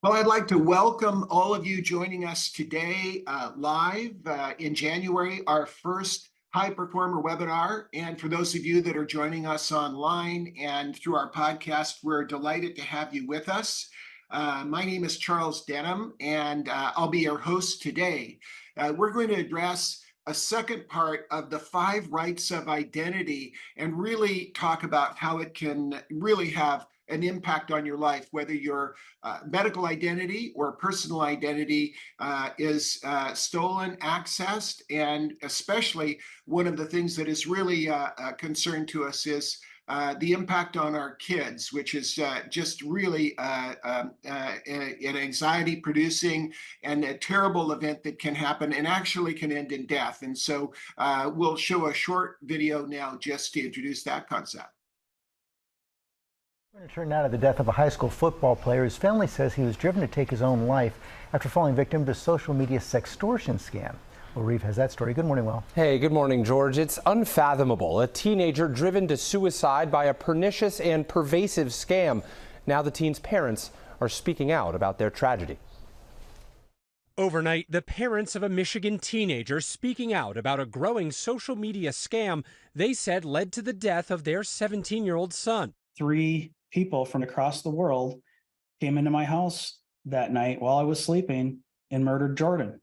Well, I'd like to welcome all of you joining us today live in January, our first high performer webinar. And for those of you that are joining us online and through our podcast, we're delighted to have you with us. My name is Charles Denham, and I'll be your host today. We're going to address a second part of the 5 rights of identity and really talk about how it can really have an impact on your life, whether your medical identity or personal identity is stolen, accessed, and especially one of the things that is really a concern to us is the impact on our kids, which is just really an anxiety producing and a terrible event that can happen and actually can end in death. And so we'll show a short video now just to introduce that concept. We're going to turn now to the death of a high school football player. His family says he was driven to take his own life after falling victim to a social media sextortion scam. Well, Reeve has that story. Good morning, Will. Hey, good morning, George. It's unfathomable. A teenager driven to suicide by a pernicious and pervasive scam. Now the teen's parents are speaking out about their tragedy. Overnight, the parents of a Michigan teenager speaking out about a growing social media scam they said led to the death of their 17-year-old son. 3 people from across the world came into my house that night while I was sleeping and murdered Jordan.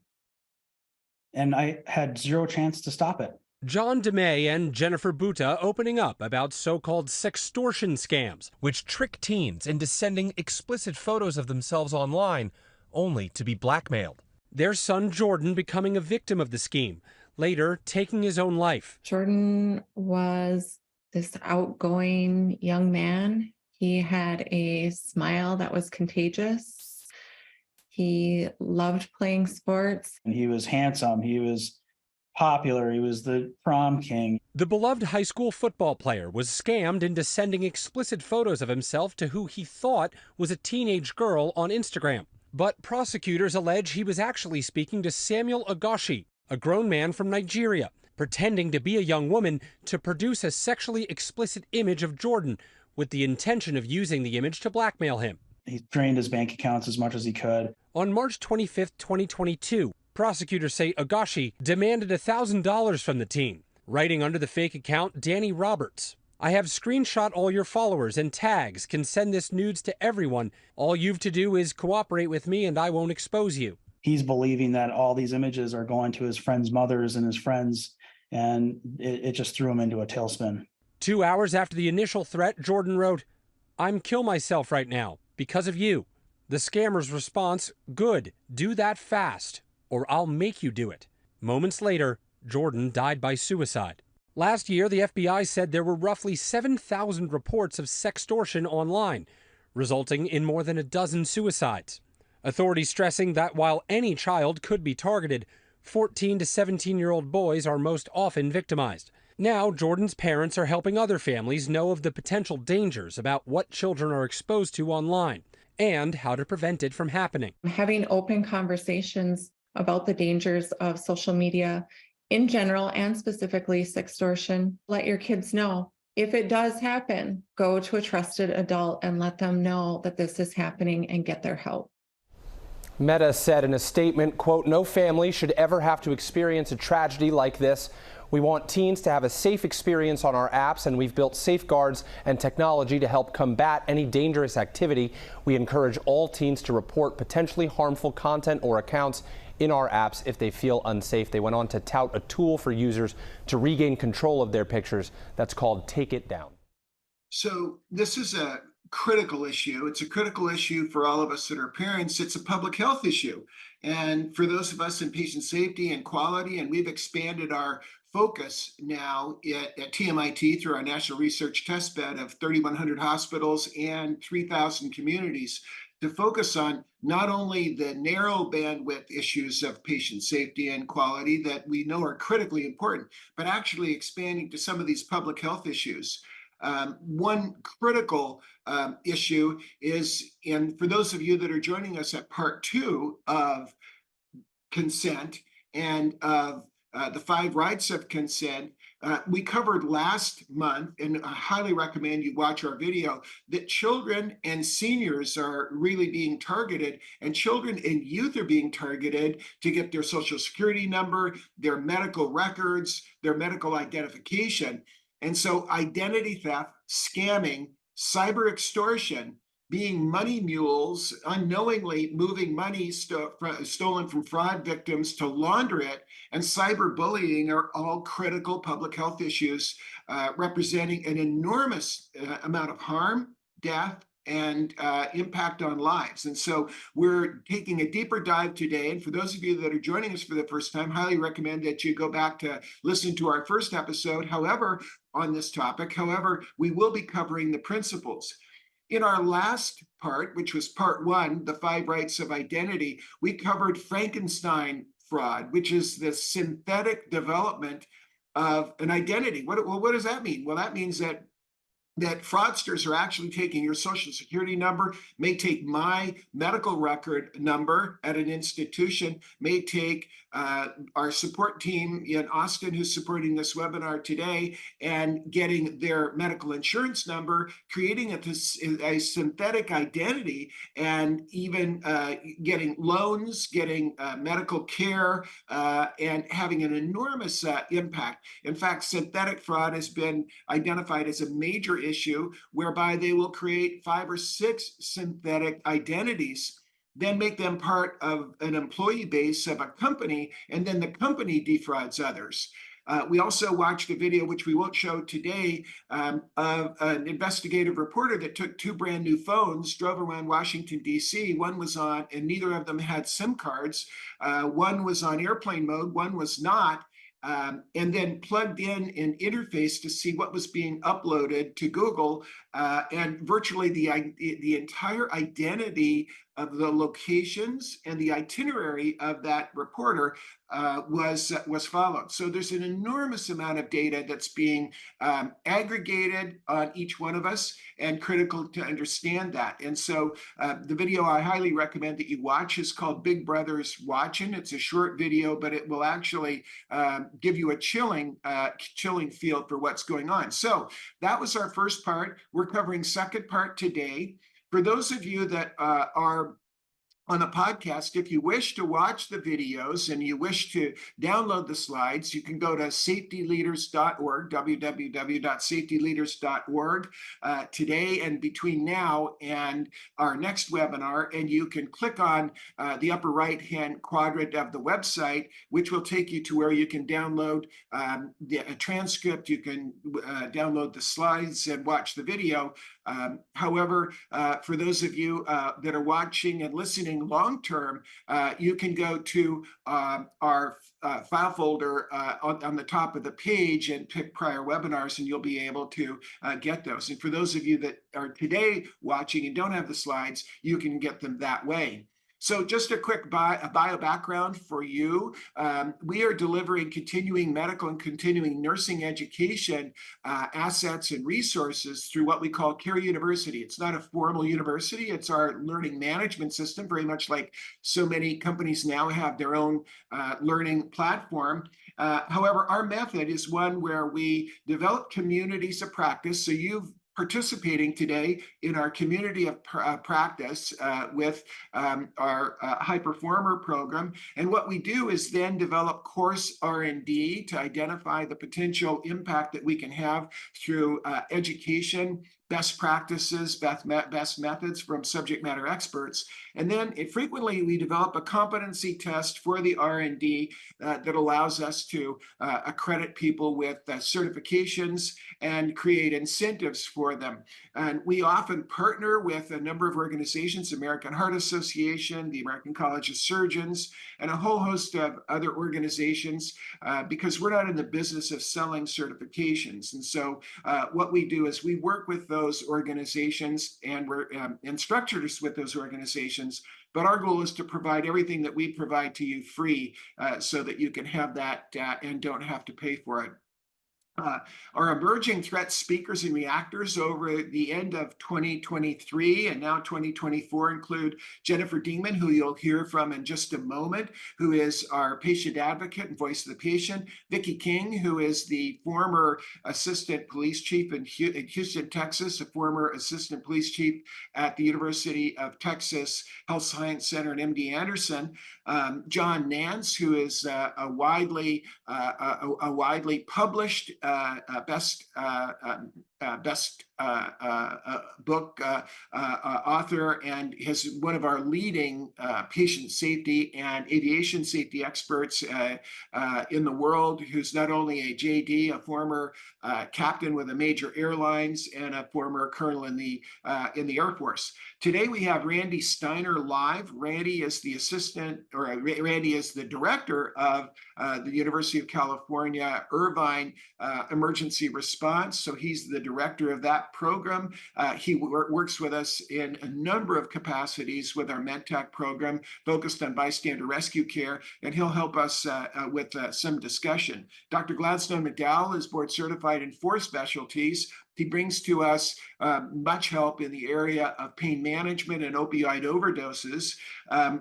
And I had zero chance to stop it. John DeMay and Jennifer Buta opening up about so-called sextortion scams, which trick teens into sending explicit photos of themselves online, only to be blackmailed. Their son Jordan becoming a victim of the scheme, later taking his own life. Jordan was this outgoing young man. He had a smile that was contagious. He loved playing sports. And he was handsome. He was popular. He was the prom king. The beloved high school football player was scammed into sending explicit photos of himself to who he thought was a teenage girl on Instagram. But prosecutors allege he was actually speaking to Samuel Agashi, a grown man from Nigeria, pretending to be a young woman to produce a sexually explicit image of Jordan with the intention of using the image to blackmail him. He drained his bank accounts as much as he could. On March 25, 2022, prosecutors say Agashi demanded $1,000 from the teen, writing under the fake account Danny Roberts. I have screenshot all your followers and tags, can send this nudes to everyone. All you've to do is cooperate with me and I won't expose you. He's believing that all these images are going to his friends' mothers and his friends, and it just threw him into a tailspin. 2 hours after the initial threat, Jordan wrote, "I'm kill myself right now because of you." The scammer's response, "Good, do that fast, or I'll make you do it." Moments later, Jordan died by suicide. Last year, the FBI said there were roughly 7,000 reports of sextortion online, resulting in more than a dozen suicides. Authorities stressing that while any child could be targeted, 14 to 17-year-old boys are most often victimized. Now, Jordan's parents are helping other families know of the potential dangers about what children are exposed to online and how to prevent it from happening. Having open conversations about the dangers of social media in general and specifically sextortion. Let your kids know. If it does happen, go to a trusted adult and let them know that this is happening and get their help. Meta said in a statement, quote, "No family should ever have to experience a tragedy like this. We want teens to have a safe experience on our apps, and we've built safeguards and technology to help combat any dangerous activity. We encourage all teens to report potentially harmful content or accounts in our apps if they feel unsafe." They went on to tout a tool for users to regain control of their pictures that's called Take It Down. So this is a critical issue. It's a critical issue for all of us that are parents. It's a public health issue. And for those of us in patient safety and quality, and we've expanded our focus now at TMIT through our national research testbed of 3,100 hospitals and 3,000 communities to focus on not only the narrow bandwidth issues of patient safety and quality that we know are critically important, but actually expanding to some of these public health issues. One critical issue is, and for those of you that are joining us at part 2 of consent and of the 5 rights of consent, We covered last month, and I highly recommend you watch our video, that children and seniors are really being targeted, and children and youth are being targeted to get their social security number, their medical records, their medical identification. And so identity theft, scamming, cyber extortion, being money mules, unknowingly moving money stolen from fraud victims to launder it, and cyberbullying are all critical public health issues representing an enormous amount of harm, death, and impact on lives. And so we're taking a deeper dive today. And for those of you that are joining us for the first time, highly recommend that you go back to listen to our first episode, however, on this topic. However, we will be covering the principles. In our last part, which was part one, the 5 rights of identity, we covered Frankenstein fraud, which is the synthetic development of an identity. What does that mean? Well, that means that fraudsters are actually taking your social security number, may take my medical record number at an institution, may take our support team in Austin who's supporting this webinar today and getting their medical insurance number, creating a synthetic identity, and even getting loans, getting medical care, and having an enormous impact. In fact, synthetic fraud has been identified as a major issue whereby they will create 5 or 6 synthetic identities, then make them part of an employee base of a company, and then the company defrauds others. We also watched a video, which we won't show today, of an investigative reporter that took 2 brand new phones, drove around Washington, D.C. One was on, and neither of them had SIM cards. One was on airplane mode, one was not. And then plugged in an interface to see what was being uploaded to Google, and virtually the entire identity of the locations and the itinerary of that reporter was followed. So there's an enormous amount of data that's being aggregated on each one of us, and critical to understand that. And so the video I highly recommend that you watch is called Big Brother's Watching. It's a short video, but it will actually give you a chilling feel for what's going on. So that was our first part. We're covering second part today. For those of you that are on the podcast, if you wish to watch the videos and you wish to download the slides, you can go to safetyleaders.org, www.safetyleaders.org today and between now and our next webinar, and you can click on the upper right-hand quadrant of the website, which will take you to where you can download a transcript, you can download the slides and watch the video. However, for those of you that are watching and listening long-term, you can go to our file folder on the top of the page and pick prior webinars, and you'll be able to get those. And for those of you that are today watching and don't have the slides, you can get them that way. So just a quick bio background for you. We are delivering continuing medical and continuing nursing education assets and resources through what we call Care University. It's not a formal university. It's our learning management system, very much like so many companies now have their own learning platform. However, our method is one where we develop communities of practice. So you've participating today in our community of practice with our high performer program. And what we do is then develop course R&D to identify the potential impact that we can have through education, best practices, best methods from subject matter experts. And then frequently we develop a competency test for the R&D that allows us to accredit people with certifications and create incentives for them. And we often partner with a number of organizations, American Heart Association, the American College of Surgeons, and a whole host of other organizations because we're not in the business of selling certifications. And so what we do is we work with those organizations, and we're instructors with those organizations, but our goal is to provide everything that we provide to you free so that you can have that and don't have to pay for it. Our emerging threat speakers and reactors over the end of 2023 and now 2024 include Jennifer Dingman, who you'll hear from in just a moment, who is our patient advocate and voice of the patient, Vicki King, who is the former assistant police chief in Houston, Texas, a former assistant police chief at the University of Texas Health Science Center and MD Anderson, John Nance, who is a widely published best book author, and is one of our leading patient safety and aviation safety experts in the world, who's not only a JD, a former captain with a major airlines, and a former colonel in the Air Force. Today we have Randy Steiner live. Randy is the director of the University of California Irvine Emergency Response. So he's the director of that program. He works with us in a number of capacities with our MedTech program focused on bystander rescue care, and he'll help us with some discussion. Dr. Gladstone McDowell is board certified in 4 specialties. He brings to us much help in the area of pain management and opioid overdoses.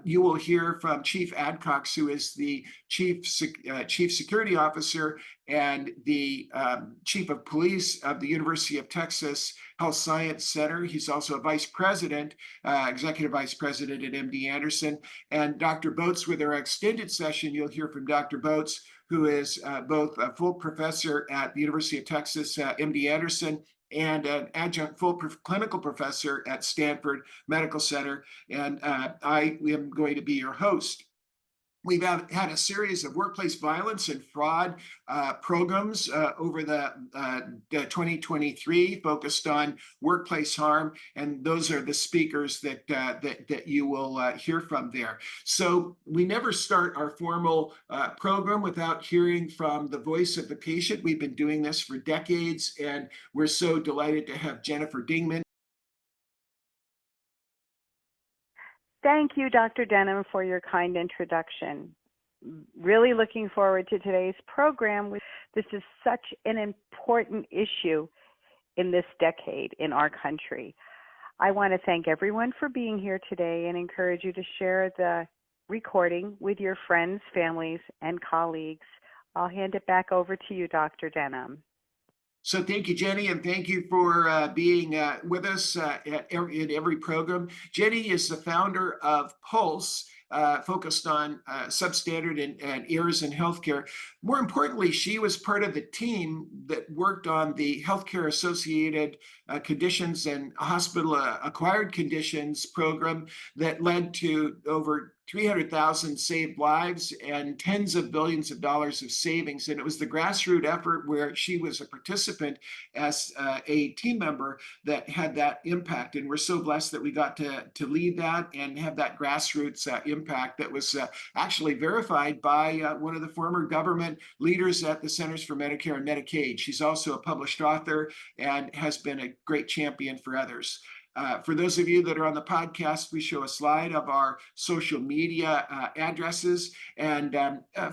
You will hear from Chief Adcox, who is the Chief Security Officer and the Chief of Police of the University of Texas Health Science Center. He's also a Vice President, Executive Vice President at MD Anderson. And Dr. Boats, with our extended session, you'll hear from Dr. Boats, who is both a full professor at the University of Texas, MD Anderson, and an adjunct full clinical professor at Stanford Medical Center. And I am going to be your host. We've had a series of workplace violence and fraud programs over the 2023 focused on workplace harm, and those are the speakers that you will hear from there. So we never start our formal program without hearing from the voice of the patient. We've been doing this for decades, and we're so delighted to have Jennifer Dingman. Thank you, Dr. Denham, for your kind introduction. Really looking forward to today's program. This is such an important issue in this decade in our country. I want to thank everyone for being here today and encourage you to share the recording with your friends, families, and colleagues. I'll hand it back over to you, Dr. Denham. So thank you, Jenny, and thank you for being with us in every program. Jenny is the founder of Pulse, focused on substandard and errors in healthcare. More importantly, she was part of the team that worked on the healthcare associated conditions and hospital acquired conditions program that led to over 300,000 saved lives and tens of billions of dollars of savings. And it was the grassroots effort where she was a participant as a team member that had that impact. And we're so blessed that we got to lead that and have that grassroots impact that was actually verified by one of the former government leaders at the Centers for Medicare and Medicaid. She's also a published author and has been a great champion for others. For those of you that are on the podcast, we show a slide of our social media addresses. And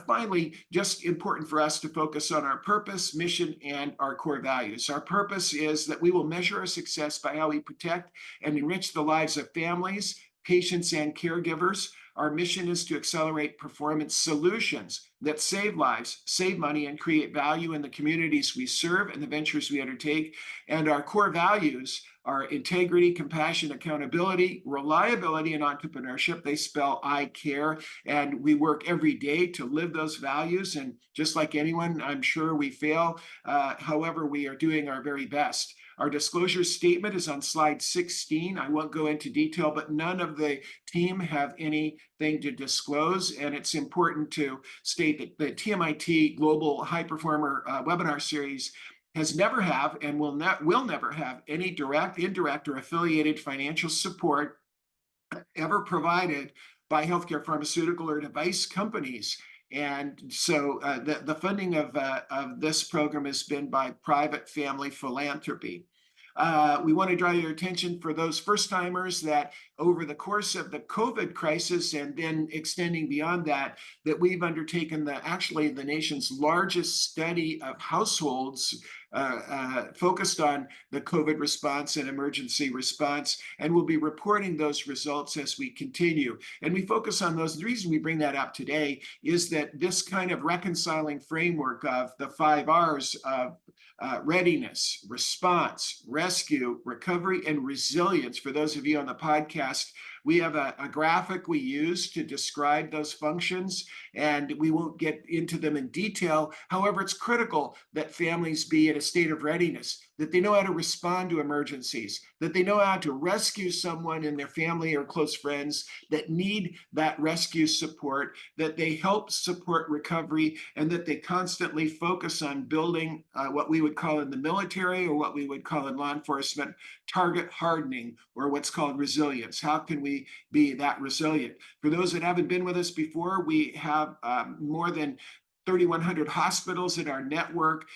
finally, just important for us to focus on our purpose, mission, and our core values. Our purpose is that we will measure our success by how we protect and enrich the lives of families, patients, and caregivers. Our mission is to accelerate performance solutions that save lives, save money, and create value in the communities we serve and the ventures we undertake. And our core values are integrity, compassion, accountability, reliability, and entrepreneurship. They spell I care, and we work every day to live those values. And just like anyone, I'm sure we fail. However, we are doing our very best. Our disclosure statement is on slide 16. I won't go into detail, but none of the team have anything to disclose. And it's important to state that the TMIT Global High Performer webinar series has never have and will never have any direct, indirect, or affiliated financial support ever provided by healthcare, pharmaceutical, or device companies. And so the funding of this program has been by private family philanthropy. We want to draw your attention for those first timers that over the course of the COVID crisis and then extending beyond that, that we've undertaken actually the nation's largest study of households focused on the COVID response and emergency response, and we'll be reporting those results as we continue. And we focus on those. The reason we bring that up today is that this kind of reconciling framework of the 5 R's of readiness, response, rescue, recovery, and resilience. For those of you on the podcast, we have a graphic we use to describe those functions, and we won't get into them in detail. However, it's critical that families be in a state of readiness, that they know how to respond to emergencies, that they know how to rescue someone in their family or close friends that need that rescue support, that they help support recovery, and that they constantly focus on building what we would call in the military or what we would call in law enforcement target hardening, or what's called resilience. How can we be that resilient? For those that haven't been with us before, we have more than 3,100 hospitals in our network,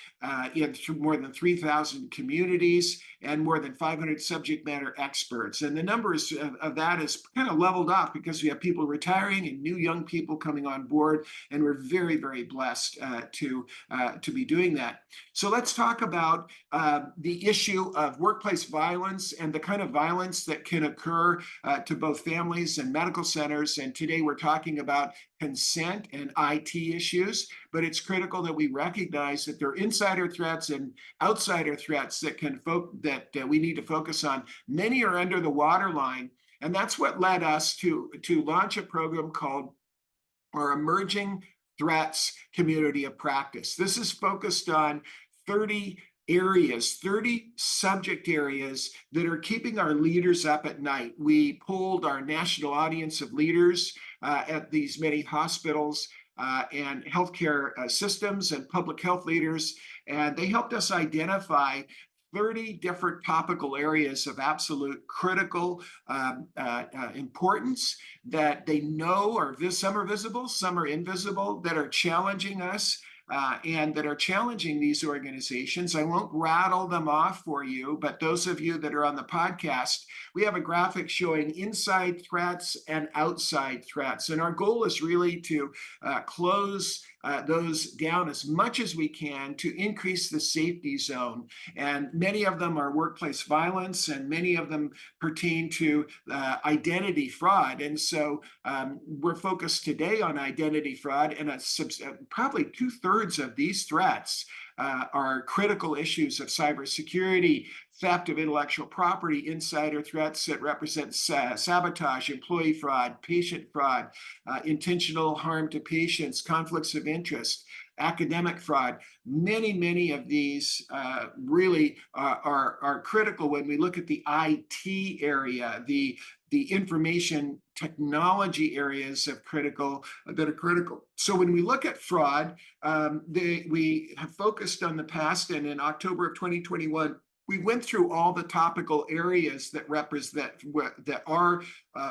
in more than 3,000 communities, and more than 500 subject matter experts. And the numbers of that is kind of leveled off because we have people retiring and new young people coming on board, and we're very, very blessed to be doing that. So let's talk about the issue of workplace violence and the kind of violence that can occur to both families and medical centers. And today we're talking about consent and IT issues, but it's critical that we recognize that there are insider threats and outsider threats that we need to focus on. Many are under the waterline, and that's what led us to launch a program called our Emerging Threats Community of Practice. This is focused on 30 areas, 30 subject areas that are keeping our leaders up at night. We polled our national audience of leaders at these many hospitals and healthcare systems and public health leaders, and they helped us identify 30 different topical areas of absolute critical importance that they know are, some are visible, some are invisible, that are challenging us. And that are challenging these organizations. I won't rattle them off for you, but those of you that are on the podcast, we have a graphic showing inside threats and outside threats. And our goal is really to close those down as much as we can to increase the safety zone. And many of them are workplace violence, and many of them pertain to identity fraud. And so we're focused today on identity fraud, and probably 2/3 of these threats are critical issues of cybersecurity, theft of intellectual property, insider threats that represent sabotage, employee fraud, patient fraud, intentional harm to patients, conflicts of interest, academic fraud. Many of these really are critical when we look at the IT area, the information technology areas that are critical. So when we look at fraud, we have focused on the past, and in October of 2021, we went through all the topical areas that are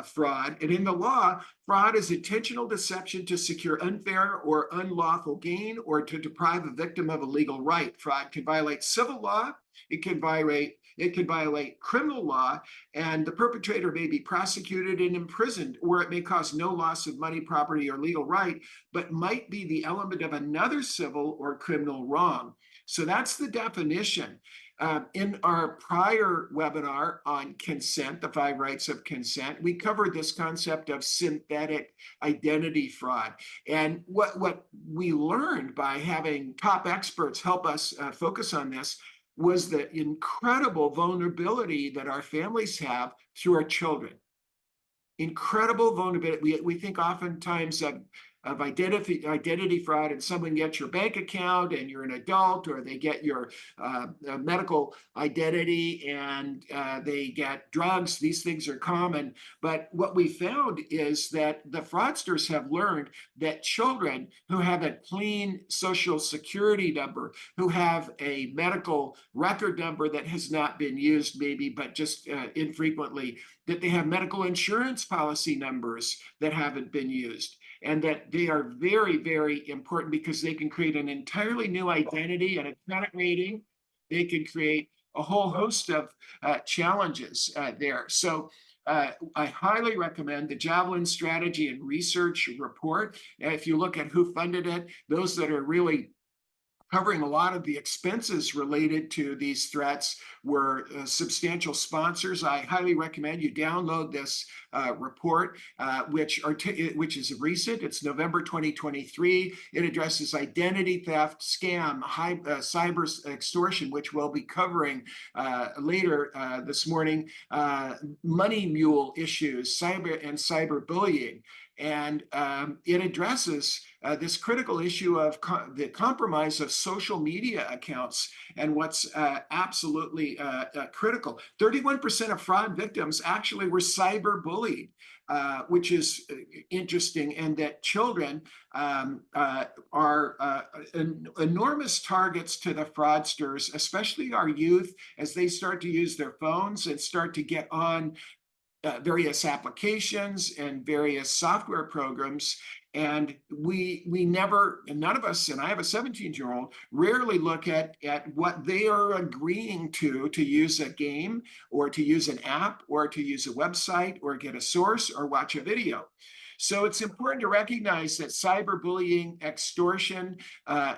fraud. And in the law, fraud is intentional deception to secure unfair or unlawful gain or to deprive a victim of a legal right. Fraud can violate civil law. It can violate criminal law, and the perpetrator may be prosecuted and imprisoned, or it may cause no loss of money, property, or legal right, but might be the element of another civil or criminal wrong. So that's the definition. In our prior webinar on consent, the 5 rights of consent, we covered this concept of synthetic identity fraud. And what we learned by having top experts help us focus on this was the incredible vulnerability that our families have through our children. Incredible vulnerability. We think oftentimes of identity fraud, and someone gets your bank account and you're an adult, or they get your medical identity and they get drugs. These things are common. But what we found is that the fraudsters have learned that children who have a clean social security number, who have a medical record number that has not been used maybe, but just infrequently, that they have medical insurance policy numbers that haven't been used, and that they are very, very important because they can create an entirely new identity and a credit rating. They can create a whole host of challenges there. So I highly recommend the Javelin Strategy and Research Report. If you look at who funded it, those that are really covering a lot of the expenses related to these threats were substantial sponsors. I highly recommend you download this report, which is recent. It's November 2023. It addresses identity theft, scam, cyber extortion, which we'll be covering later this morning, money mule issues, cyber bullying. And it addresses this critical issue of the compromise of social media accounts and what's absolutely critical. 31% of fraud victims actually were cyber bullied, which is interesting, and that children are enormous targets to the fraudsters, especially our youth, as they start to use their phones and start to get on various applications and various software programs. And none of us, and I have a 17-year-old, rarely look at what they are agreeing to use a game or to use an app or to use a website or get a source or watch a video. So it's important to recognize that cyberbullying, extortion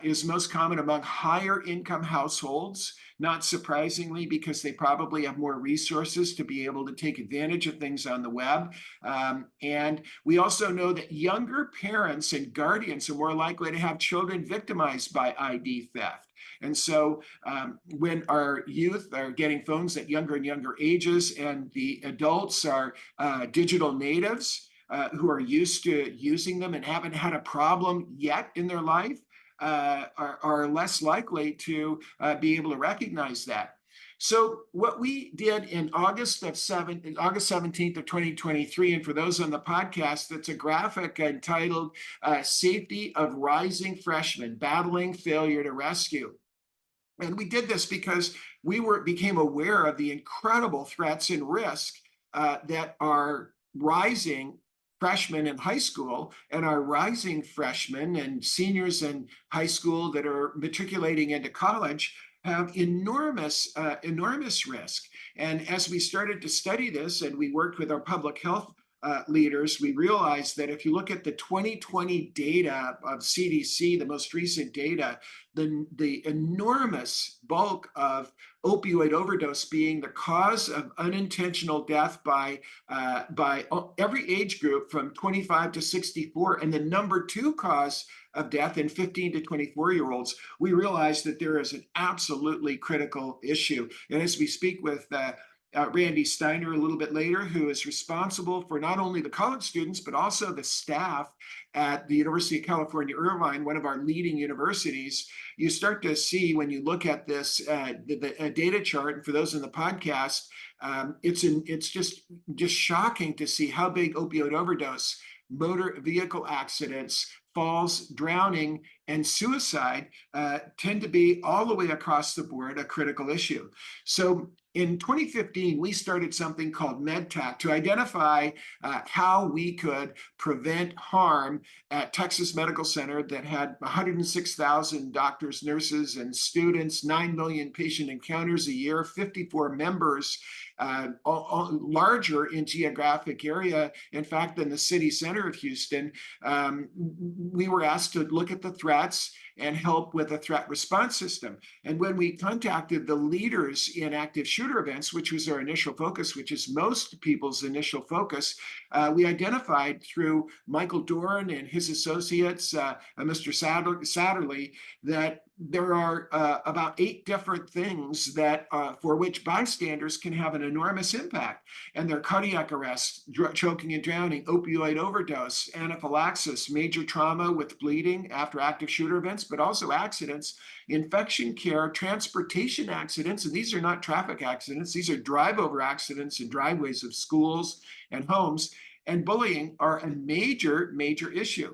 is most common among higher income households, not surprisingly, because they probably have more resources to be able to take advantage of things on the web. And we also know that younger parents and guardians are more likely to have children victimized by ID theft. And so when our youth are getting phones at younger and younger ages, and the adults are digital natives, who are used to using them and haven't had a problem yet in their life, are less likely to be able to recognize that. So what we did in August 17th of 2023, and for those on the podcast, that's a graphic entitled Safety of Rising Freshmen, Battling Failure to Rescue. And we did this because we became aware of the incredible threats and risk that are rising freshmen in high school and our rising freshmen and seniors in high school that are matriculating into college have enormous risk. And as we started to study this and we worked with our public health leaders, we realized that if you look at the 2020 data of CDC, the most recent data, the enormous bulk of opioid overdose being the cause of unintentional death by every age group from 25 to 64, and the number 2 cause of death in 15 to 24-year-olds, we realized that there is an absolutely critical issue. And as we speak with Randy Steiner a little bit later, who is responsible for not only the college students, but also the staff at the University of California, Irvine, one of our leading universities, you start to see when you look at this the data chart, and for those in the podcast, it's just shocking to see how big opioid overdose, motor vehicle accidents, falls, drowning, and suicide tend to be all the way across the board a critical issue. So in 2015, we started something called MedTech to identify how we could prevent harm at Texas Medical Center that had 106,000 doctors, nurses, and students, 9 million patient encounters a year, 54 members, larger in geographic area, in fact, than the city center of Houston. We were asked to look at the threats and help with a threat response system. And when we contacted the leaders in active shooter events, which was our initial focus, which is most people's initial focus, we identified through Michael Dorn and his associates, Mr. Satterley, that there are about 8 different things that for which bystanders can have an enormous impact. And they're cardiac arrest, choking and drowning, opioid overdose, anaphylaxis, major trauma with bleeding after active shooter events, but also accidents, infection care, transportation accidents, and these are not traffic accidents, these are drive-over accidents in driveways of schools and homes, and bullying are a major issue.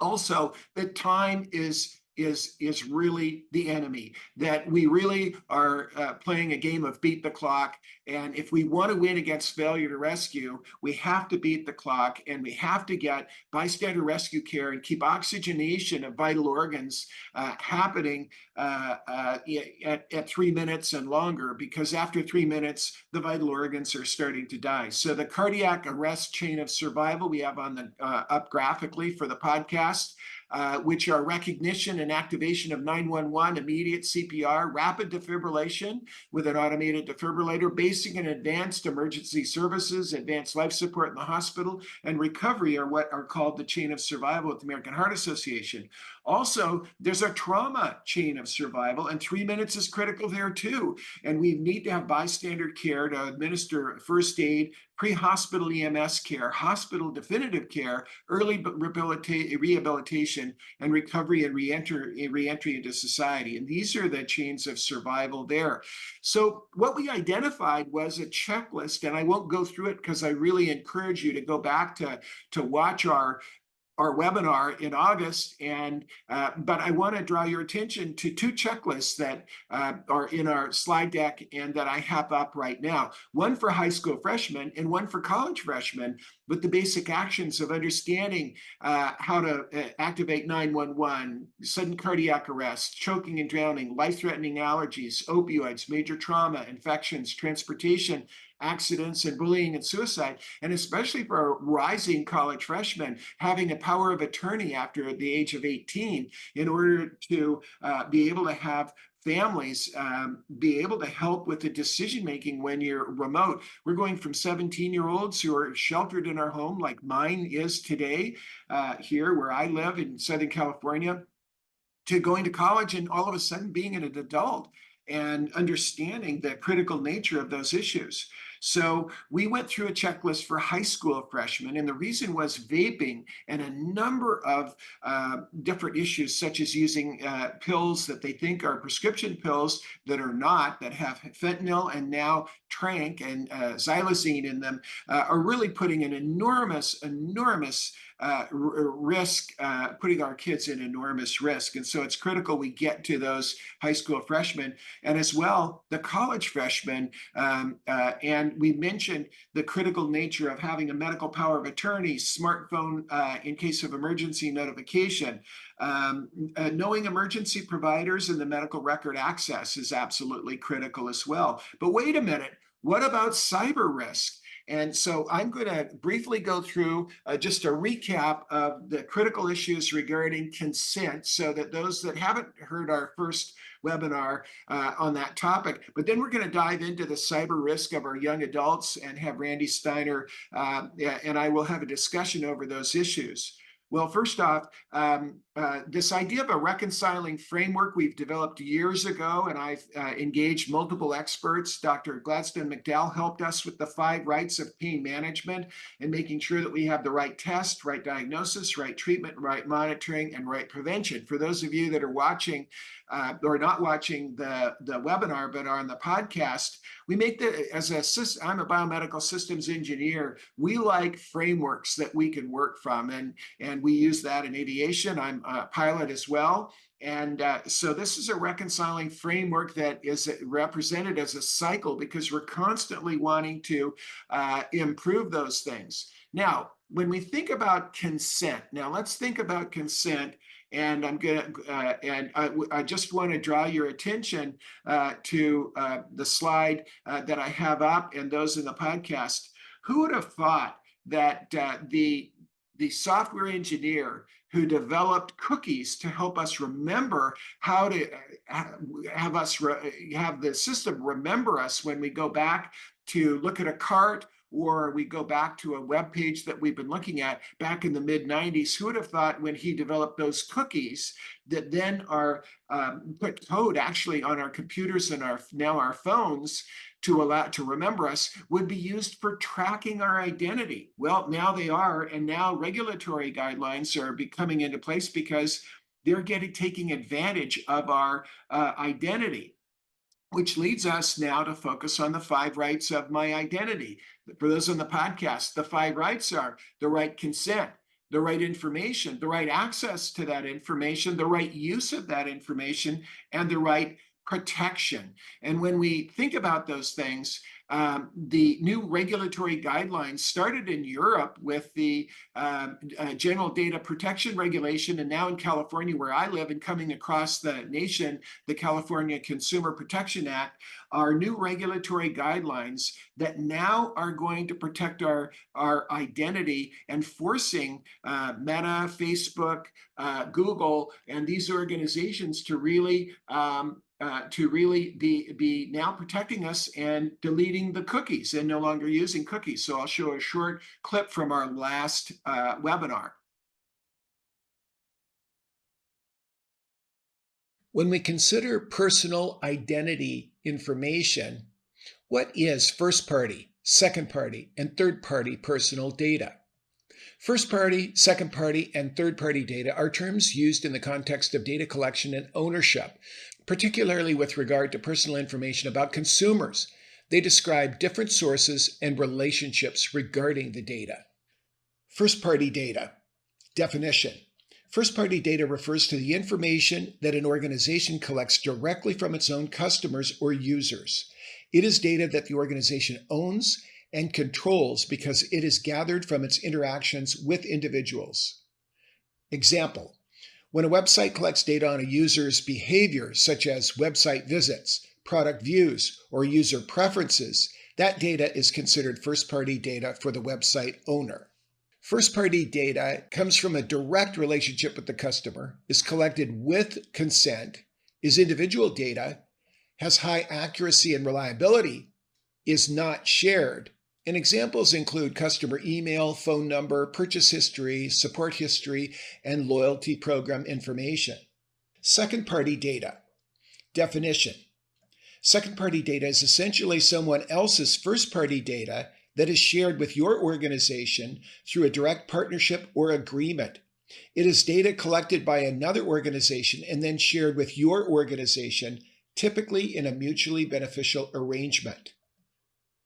Also, that time is is really the enemy, that we really are playing a game of beat the clock. And if we want to win against failure to rescue, we have to beat the clock, and we have to get bystander rescue care and keep oxygenation of vital organs happening at 3 minutes and longer, because after 3 minutes, the vital organs are starting to die. So the cardiac arrest chain of survival we have on the up graphically for the podcast, which are recognition and activation of 911, immediate CPR, rapid defibrillation with an automated defibrillator, basic and advanced emergency services, advanced life support in the hospital, and recovery are what are called the chain of survival with the American Heart Association. Also, there's a trauma chain of survival, and 3 minutes is critical there too. And we need to have bystander care to administer first aid, pre-hospital EMS care, hospital definitive care, early rehabilitation, and recovery and reentry into society. And these are the chains of survival there. So what we identified was a checklist, and I won't go through it because I really encourage you to go back to watch our webinar in August, and but I want to draw your attention to two checklists that are in our slide deck and that I have up right now. One for high school freshmen and one for college freshmen, with the basic actions of understanding how to activate 911, sudden cardiac arrest, choking and drowning, life-threatening allergies, opioids, major trauma, infections, transportation, accidents, and bullying and suicide, and especially for rising college freshmen, having a power of attorney after the age of 18 in order to be able to have families be able to help with the decision making when you're remote. We're going from 17-year-olds who are sheltered in our home, like mine is today here where I live in Southern California, to going to college and all of a sudden being an adult and understanding the critical nature of those issues. So we went through a checklist for high school freshmen, and the reason was vaping and a number of different issues, such as using pills that they think are prescription pills that are not, that have fentanyl and now tranq and xylazine in them, are really putting an enormous risk, putting our kids in enormous risk. And so it's critical we get to those high school freshmen, and as well the college freshmen. And we mentioned the critical nature of having a medical power of attorney, smartphone in case of emergency notification. Knowing emergency providers and the medical record access is absolutely critical as well. But wait a minute, what about cyber risk? And so I'm going to briefly go through just a recap of the critical issues regarding consent, so that those that haven't heard our first webinar on that topic, but then we're going to dive into the cyber risk of our young adults and have Randy Steiner and I will have a discussion over those issues. Well, first off, this idea of a reconciling framework we've developed years ago, and I've engaged multiple experts. Dr. Gladstone McDowell helped us with the 5 rights of pain management and making sure that we have the right test, right diagnosis, right treatment, right monitoring, and right prevention. For those of you that are watching or not watching the webinar, but are on the podcast, we make the, I'm a biomedical systems engineer, we like frameworks that we can work from, and we use that in aviation. I'm a pilot as well. And so this is a reconciling framework that is represented as a cycle, because we're constantly wanting to improve those things. Now, when we think about consent, let's think about consent. And I'm going to, I just want to draw your attention to the slide that I have up and those in the podcast. Who would have thought that the software engineer who developed cookies to help us remember how to have the system remember us when we go back to look at a cart, or we go back to a web page that we've been looking at back in the mid-90s, who would have thought when he developed those cookies that then are put code actually on our computers and our phones to allow to remember us, would be used for tracking our identity? Well, now they are, and now regulatory guidelines are coming into place because they're taking advantage of our identity, which leads us now to focus on the 5 rights of my identity. For those on the podcast, the 5 rights are the right consent, the right information, the right access to that information, the right use of that information, and the right protection. And when we think about those things, the new regulatory guidelines started in Europe with the General Data Protection Regulation, and now in California, where I live, and coming across the nation, the California Consumer Protection Act, are new regulatory guidelines that now are going to protect our identity and forcing Meta, Facebook, Google, and these organizations to really be now protecting us and deleting the cookies and no longer using cookies. So I'll show a short clip from our last webinar. When we consider personal identity information, what is first-party, second-party, and third-party personal data? First-party, second-party, and third-party data are terms used in the context of data collection and ownership, particularly with regard to personal information about consumers. They describe different sources and relationships regarding the data. First-party data. Definition. First-party data refers to the information that an organization collects directly from its own customers or users. It is data that the organization owns and controls because it is gathered from its interactions with individuals. Example: when a website collects data on a user's behavior, such as website visits, product views, or user preferences, that data is considered first-party data for the website owner. First-party data comes from a direct relationship with the customer, is collected with consent, is individual data, has high accuracy and reliability, is not shared, and examples include customer email, phone number, purchase history, support history, and loyalty program information. Second-party data. Definition. Second-party data is essentially someone else's first-party data that is shared with your organization through a direct partnership or agreement. It is data collected by another organization and then shared with your organization, typically in a mutually beneficial arrangement.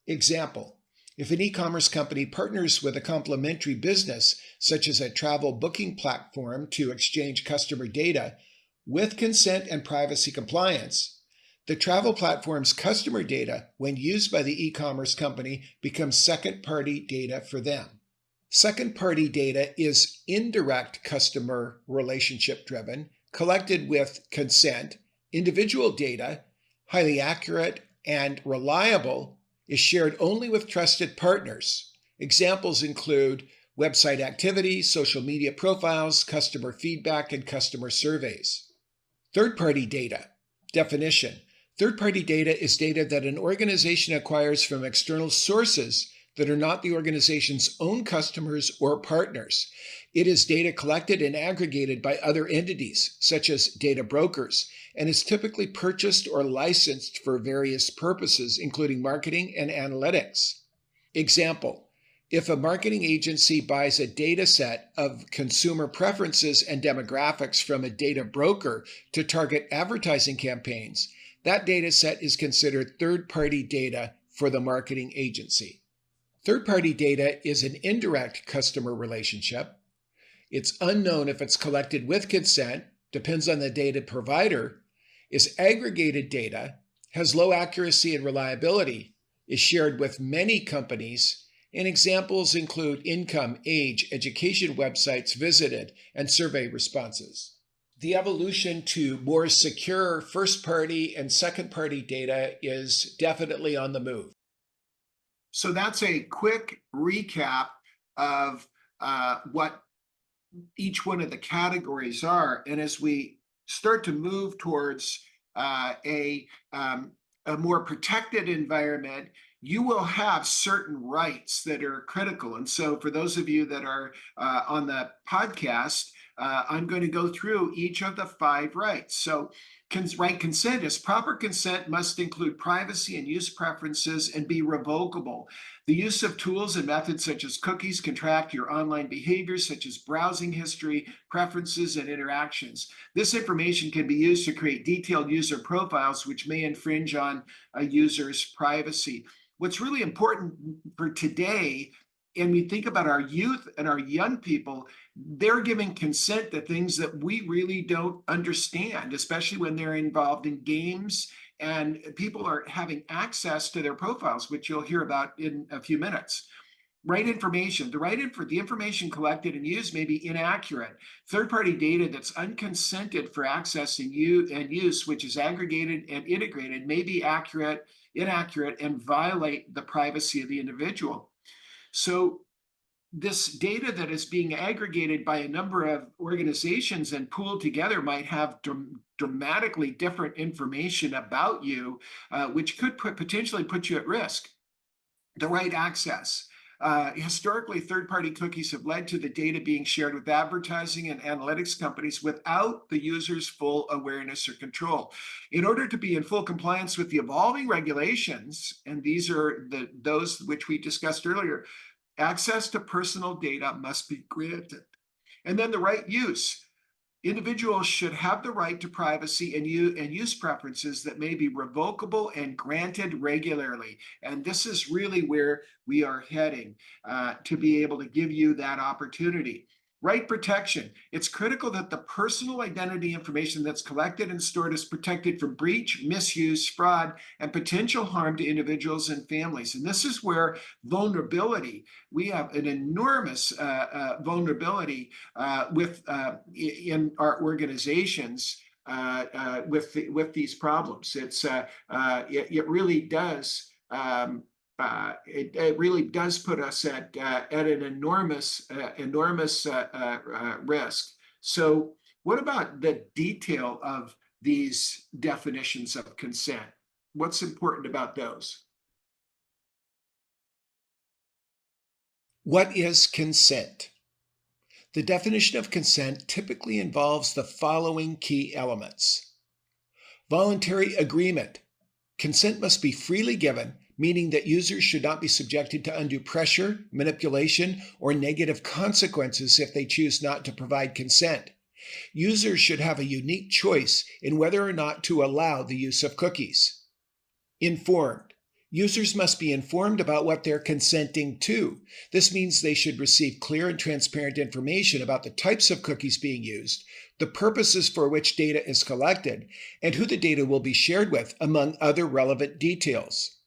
Example: if an e-commerce company partners with a complementary business, such as a travel booking platform, to exchange customer data with consent and privacy compliance, the travel platform's customer data, when used by the e-commerce company, becomes second-party data for them. Second-party data is indirect customer relationship-driven, collected with consent. Individual data, highly accurate and reliable, is shared only with trusted partners. Examples include website activity, social media profiles, customer feedback, and customer surveys. Third-party data. Definition. Third-party data is data that an organization acquires from external sources that are not the organization's own customers or partners. It is data collected and aggregated by other entities, such as data brokers, and is typically purchased or licensed for various purposes, including marketing and analytics. Example: if a marketing agency buys a data set of consumer preferences and demographics from a data broker to target advertising campaigns, that data set is considered third-party data for the marketing agency. Third-party data is an indirect customer relationship. It's unknown if it's collected with consent, depends on the data provider, is aggregated data, has low accuracy and reliability, is shared with many companies, and examples include income, age, education websites visited, and survey responses. The evolution to more secure first-party and second-party data is definitely on the move. So that's a quick recap of what each one of the categories are. And as we start to move towards a more protected environment, you will have certain rights that are critical. And so for those of you that are on the podcast, I'm going to go through each of the 5 rights. So right consent is proper consent must include privacy and use preferences and be revocable. The use of tools and methods such as cookies can track your online behaviors, such as browsing history, preferences, and interactions. This information can be used to create detailed user profiles, which may infringe on a user's privacy. What's really important for today and we think about our youth and our young people, they're giving consent to things that we really don't understand, especially when they're involved in games and people are having access to their profiles, which you'll hear about in a few minutes. Right information, the information collected and used may be inaccurate. Third-party data that's unconsented for access and use, which is aggregated and integrated, may be inaccurate, and violate the privacy of the individual. So this data that is being aggregated by a number of organizations and pooled together might have dramatically different information about you, which could potentially put you at risk. The right access. Historically, third-party cookies have led to the data being shared with advertising and analytics companies without the user's full awareness or control. In order to be in full compliance with the evolving regulations, and these are those which we discussed earlier, access to personal data must be granted. And then the right use. Individuals should have the right to privacy and use preferences that may be revocable and granted regularly. And this is really where we are heading, to be able to give you that opportunity. Right protection. It's critical that the personal identity information that's collected and stored is protected from breach, misuse, fraud, and potential harm to individuals and families. And this is where vulnerability, we have an enormous vulnerability in our organizations with these problems. It really does. It really does put us at an enormous risk. So what about the detail of these definitions of consent? What's important about those? What is consent? The definition of consent typically involves the following key elements. Voluntary agreement. Consent must be freely given, meaning that users should not be subjected to undue pressure, manipulation, or negative consequences if they choose not to provide consent. Users should have a unique choice in whether or not to allow the use of cookies. Informed. Users must be informed about what they're consenting to. This means they should receive clear and transparent information about the types of cookies being used, the purposes for which data is collected, and who the data will be shared with, among other relevant details.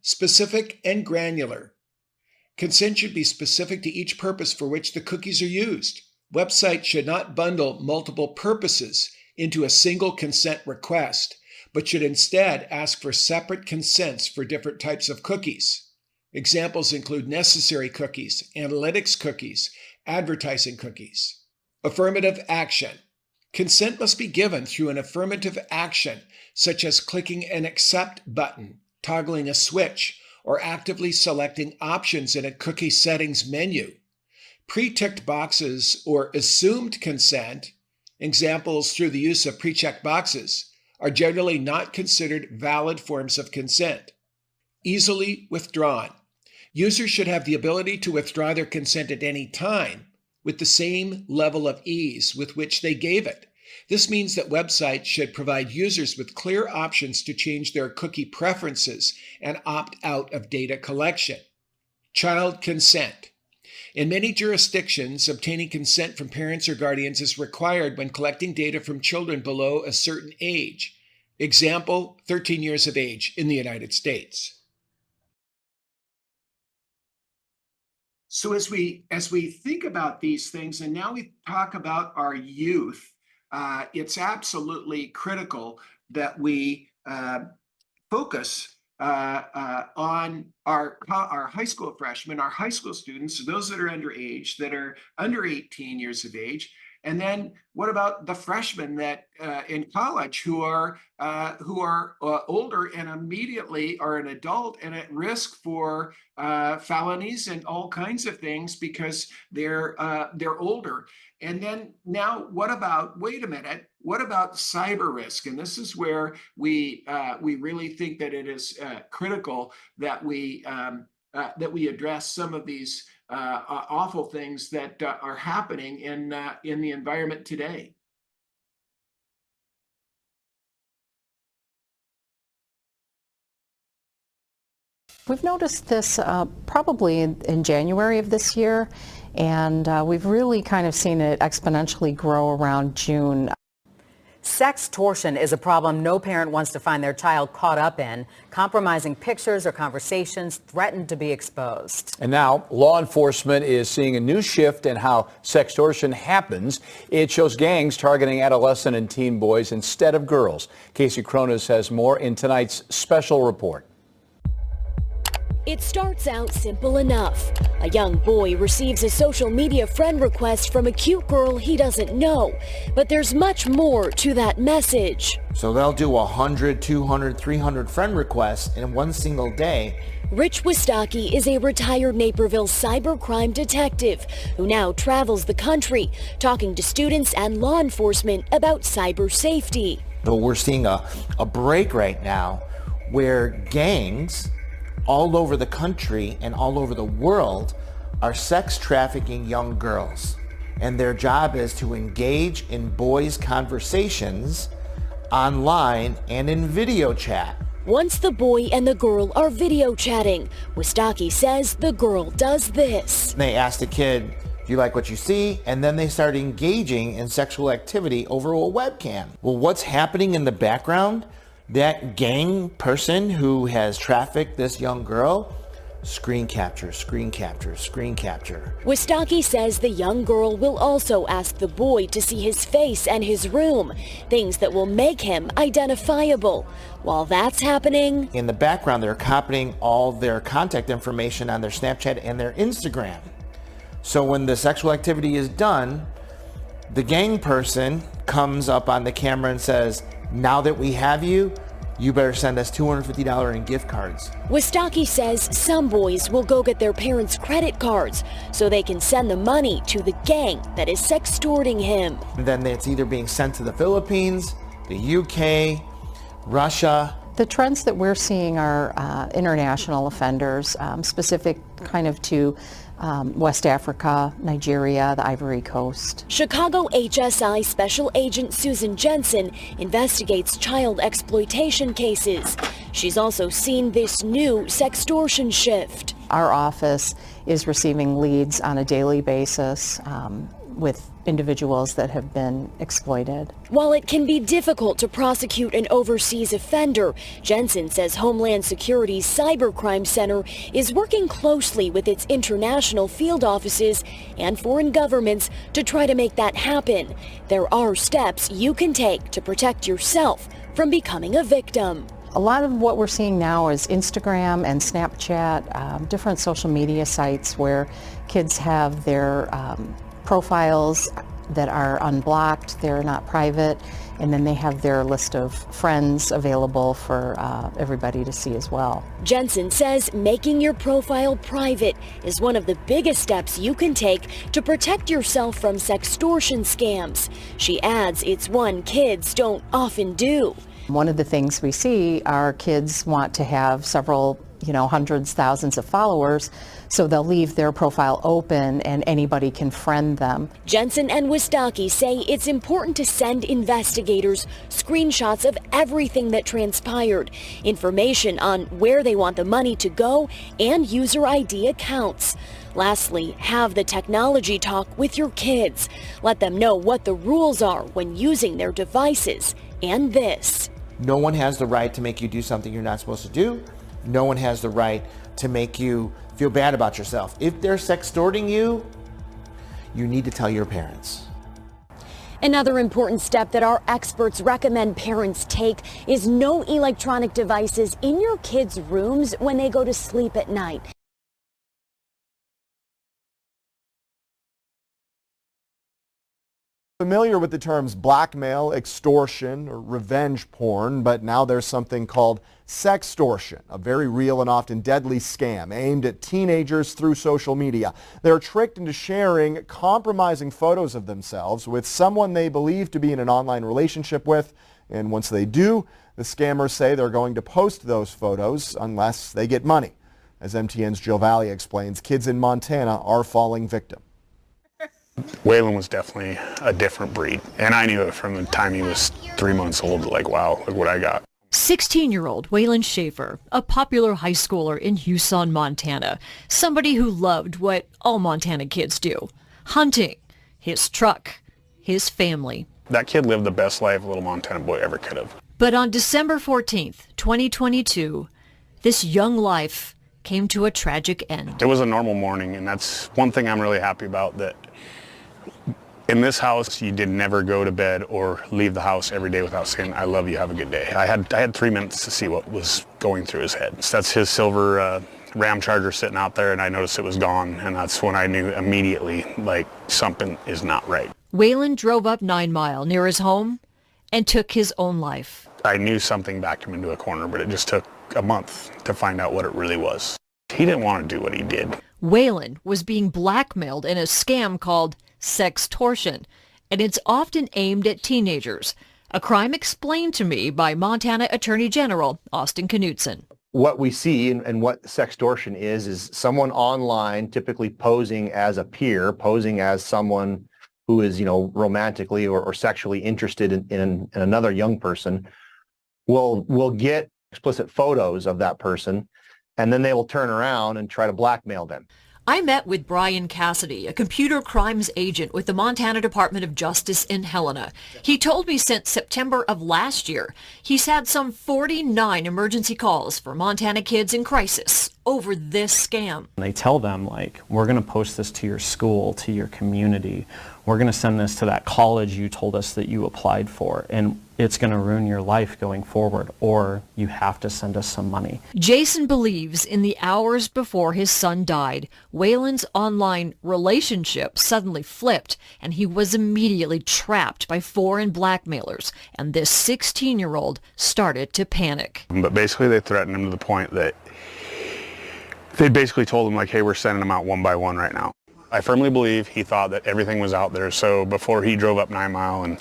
Specific and granular. Consent should be specific to each purpose for which the cookies are used. Websites should not bundle multiple purposes into a single consent request, but should instead ask for separate consents for different types of cookies. Examples include necessary cookies, analytics cookies, advertising cookies. Affirmative action. Consent must be given through an affirmative action, such as clicking an accept button, toggling a switch, or actively selecting options in a cookie settings menu. Pre-ticked boxes or assumed consent, examples through the use of pre-checked boxes, are generally not considered valid forms of consent. Easily withdrawn. Users should have the ability to withdraw their consent at any time with the same level of ease with which they gave it. This means that websites should provide users with clear options to change their cookie preferences and opt out of data collection. Child consent. In many jurisdictions, obtaining consent from parents or guardians is required when collecting data from children below a certain age. Example, 13 years of age in the United States. So as we think about these things, and now we talk about our youth, it's absolutely critical that we focus on our high school freshmen, our high school students, those that are underage, that are under 18 years of age. And then what about the freshmen that in college who are older and immediately are an adult and at risk for felonies and all kinds of things because they're older? And then now what about, wait a minute, what about cyber risk? And this is where we really think that it is critical that we address some of these awful things that are happening in the environment today. We've noticed this probably in January of this year, and we've really kind of seen it exponentially grow around June. Sextortion is a problem no parent wants to find their child caught up in. Compromising pictures or conversations threaten to be exposed. And now law enforcement is seeing a new shift in how sextortion happens. It shows gangs targeting adolescent and teen boys instead of girls. Casey Cronus has more in tonight's special report. It starts out simple enough. A young boy receives a social media friend request from a cute girl he doesn't know. But there's much more to that message. So they'll do 100, 200, 300 friend requests in one single day. Rich Wistocki is a retired Naperville cybercrime detective who now travels the country talking to students and law enforcement about cyber safety. But we're seeing a break right now where gangs all over the country and all over the world are sex trafficking young girls. And their job is to engage in boys' conversations online and in video chat. Once the boy and the girl are video chatting, Wistocki says the girl does this. They ask the kid, do you like what you see? And then they start engaging in sexual activity over a webcam. Well, what's happening in the background? That gang person who has trafficked this young girl, screen capture, screen capture, screen capture. Wistocki says the young girl will also ask the boy to see his face and his room, things that will make him identifiable. While that's happening, in the background, they're copying all their contact information on their Snapchat and their Instagram. So when the sexual activity is done, the gang person comes up on the camera and says, now that we have you, you better send us $250 in gift cards. Wistocki says some boys will go get their parents' credit cards so they can send the money to the gang that is sextorting him. And then it's either being sent to the Philippines, the UK, Russia. The trends that we're seeing are international offenders, specific kind of to West Africa, Nigeria, the Ivory Coast. Chicago HSI Special Agent Susan Jensen investigates child exploitation cases. She's also seen this new sextortion shift. Our office is receiving leads on a daily basis with individuals that have been exploited. While it can be difficult to prosecute an overseas offender, Jensen says Homeland Security's Cybercrime Center is working closely with its international field offices and foreign governments to try to make that happen. There are steps you can take to protect yourself from becoming a victim. A lot of what we're seeing now is Instagram and Snapchat, different social media sites where kids have their profiles that are unblocked, they're not private, and then they have their list of friends available for everybody to see as well. Jensen says making your profile private is one of the biggest steps you can take to protect yourself from sextortion scams. She adds it's one kids don't often do. One of the things we see are kids want to have several, hundreds, thousands of followers, so they'll leave their profile open and anybody can friend them. Jensen and Wistocki say it's important to send investigators screenshots of everything that transpired, information on where they want the money to go, and user ID accounts. Lastly, have the technology talk with your kids. Let them know what the rules are when using their devices. And this. No one has the right to make you do something you're not supposed to do. No one has the right to make you feel bad about yourself. If they're sextorting you, you need to tell your parents. Another important step that our experts recommend parents take is no electronic devices in your kids' rooms when they go to sleep at night. Familiar with the terms blackmail, extortion, or revenge porn, but now there's something called sextortion, a very real and often deadly scam aimed at teenagers through social media. They're tricked into sharing compromising photos of themselves with someone they believe to be in an online relationship with, and once they do, the scammers say they're going to post those photos unless they get money. As MTN's Jill Valley explains, kids in Montana are falling victim. Waylon was definitely a different breed, and I knew it from the time he was 3 months old, like, wow, look what I got. 16-year-old Waylon Schaefer, a popular high schooler in Houston, Montana. Somebody who loved what all Montana kids do. Hunting, his truck, his family. That kid lived the best life a little Montana boy ever could have. But on December 14th, 2022, this young life came to a tragic end. It was a normal morning, and that's one thing I'm really happy about, that in this house, you did never go to bed or leave the house every day without saying, I love you, have a good day. I had 3 minutes to see what was going through his head. So that's his silver Ram Charger sitting out there, and I noticed it was gone, and that's when I knew immediately, like, something is not right. Waylon drove up 9 Mile near his home and took his own life. I knew something backed him into a corner, but it just took a month to find out what it really was. He didn't want to do what he did. Waylon was being blackmailed in a scam called sextortion, and it's often aimed at teenagers, a crime explained to me by Montana Attorney General Austin Knudsen. What we see and what sextortion is someone online typically posing as a peer, posing as someone who is, romantically or sexually interested in another young person, will get explicit photos of that person, and then they will turn around and try to blackmail them. I met with Brian Cassidy, a computer crimes agent with the Montana Department of Justice in Helena. He told me since September of last year, he's had some 49 emergency calls for Montana kids in crisis over this scam. They tell them, like, we're going to post this to your school, to your community. We're going to send this to that college you told us that you applied for, and it's going to ruin your life going forward, or you have to send us some money. Jason believes in the hours before his son died, Waylon's online relationship suddenly flipped, and he was immediately trapped by foreign blackmailers, and this 16-year-old started to panic. But basically they threatened him to the point that they basically told him, like, hey, we're sending them out one by one right now. I firmly believe he thought that everything was out there, so before he drove up 9 Mile and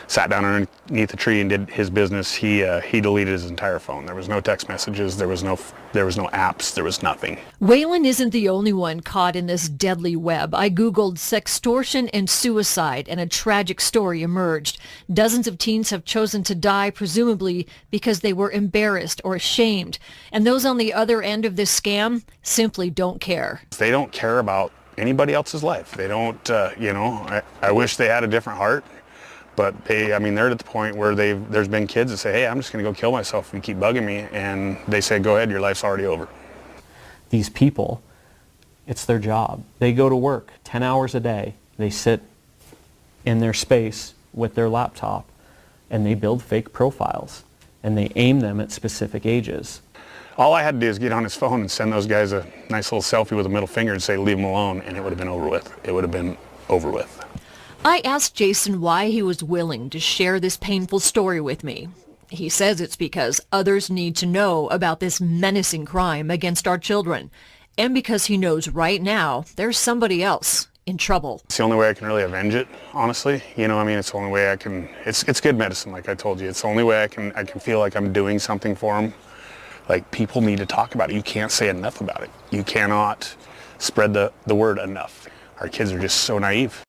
sat down underneath the tree and did his business, he deleted his entire phone. There was no text messages, there was no apps, there was nothing. Waylon isn't the only one caught in this deadly web. I Googled sextortion and suicide, and a tragic story emerged. Dozens of teens have chosen to die, presumably because they were embarrassed or ashamed. And those on the other end of this scam simply don't care. They don't care about anybody else's life. They don't, I wish they had a different heart. But they're at the point where there's been kids that say, hey, I'm just going to go kill myself if you keep bugging me. And they say, go ahead, your life's already over. These people, it's their job. They go to work 10 hours a day. They sit in their space with their laptop, and they build fake profiles, and they aim them at specific ages. All I had to do is get on his phone and send those guys a nice little selfie with a middle finger and say, leave them alone, and it would have been over with. It would have been over with. I asked Jason why he was willing to share this painful story with me. He says it's because others need to know about this menacing crime against our children, and because he knows right now there's somebody else in trouble. It's the only way I can really avenge it, honestly. It's the only way I can, it's good medicine, like I told you. It's the only way I can feel like I'm doing something for him. Like, people need to talk about it. You can't say enough about it. You cannot spread the word enough. Our kids are just so naive.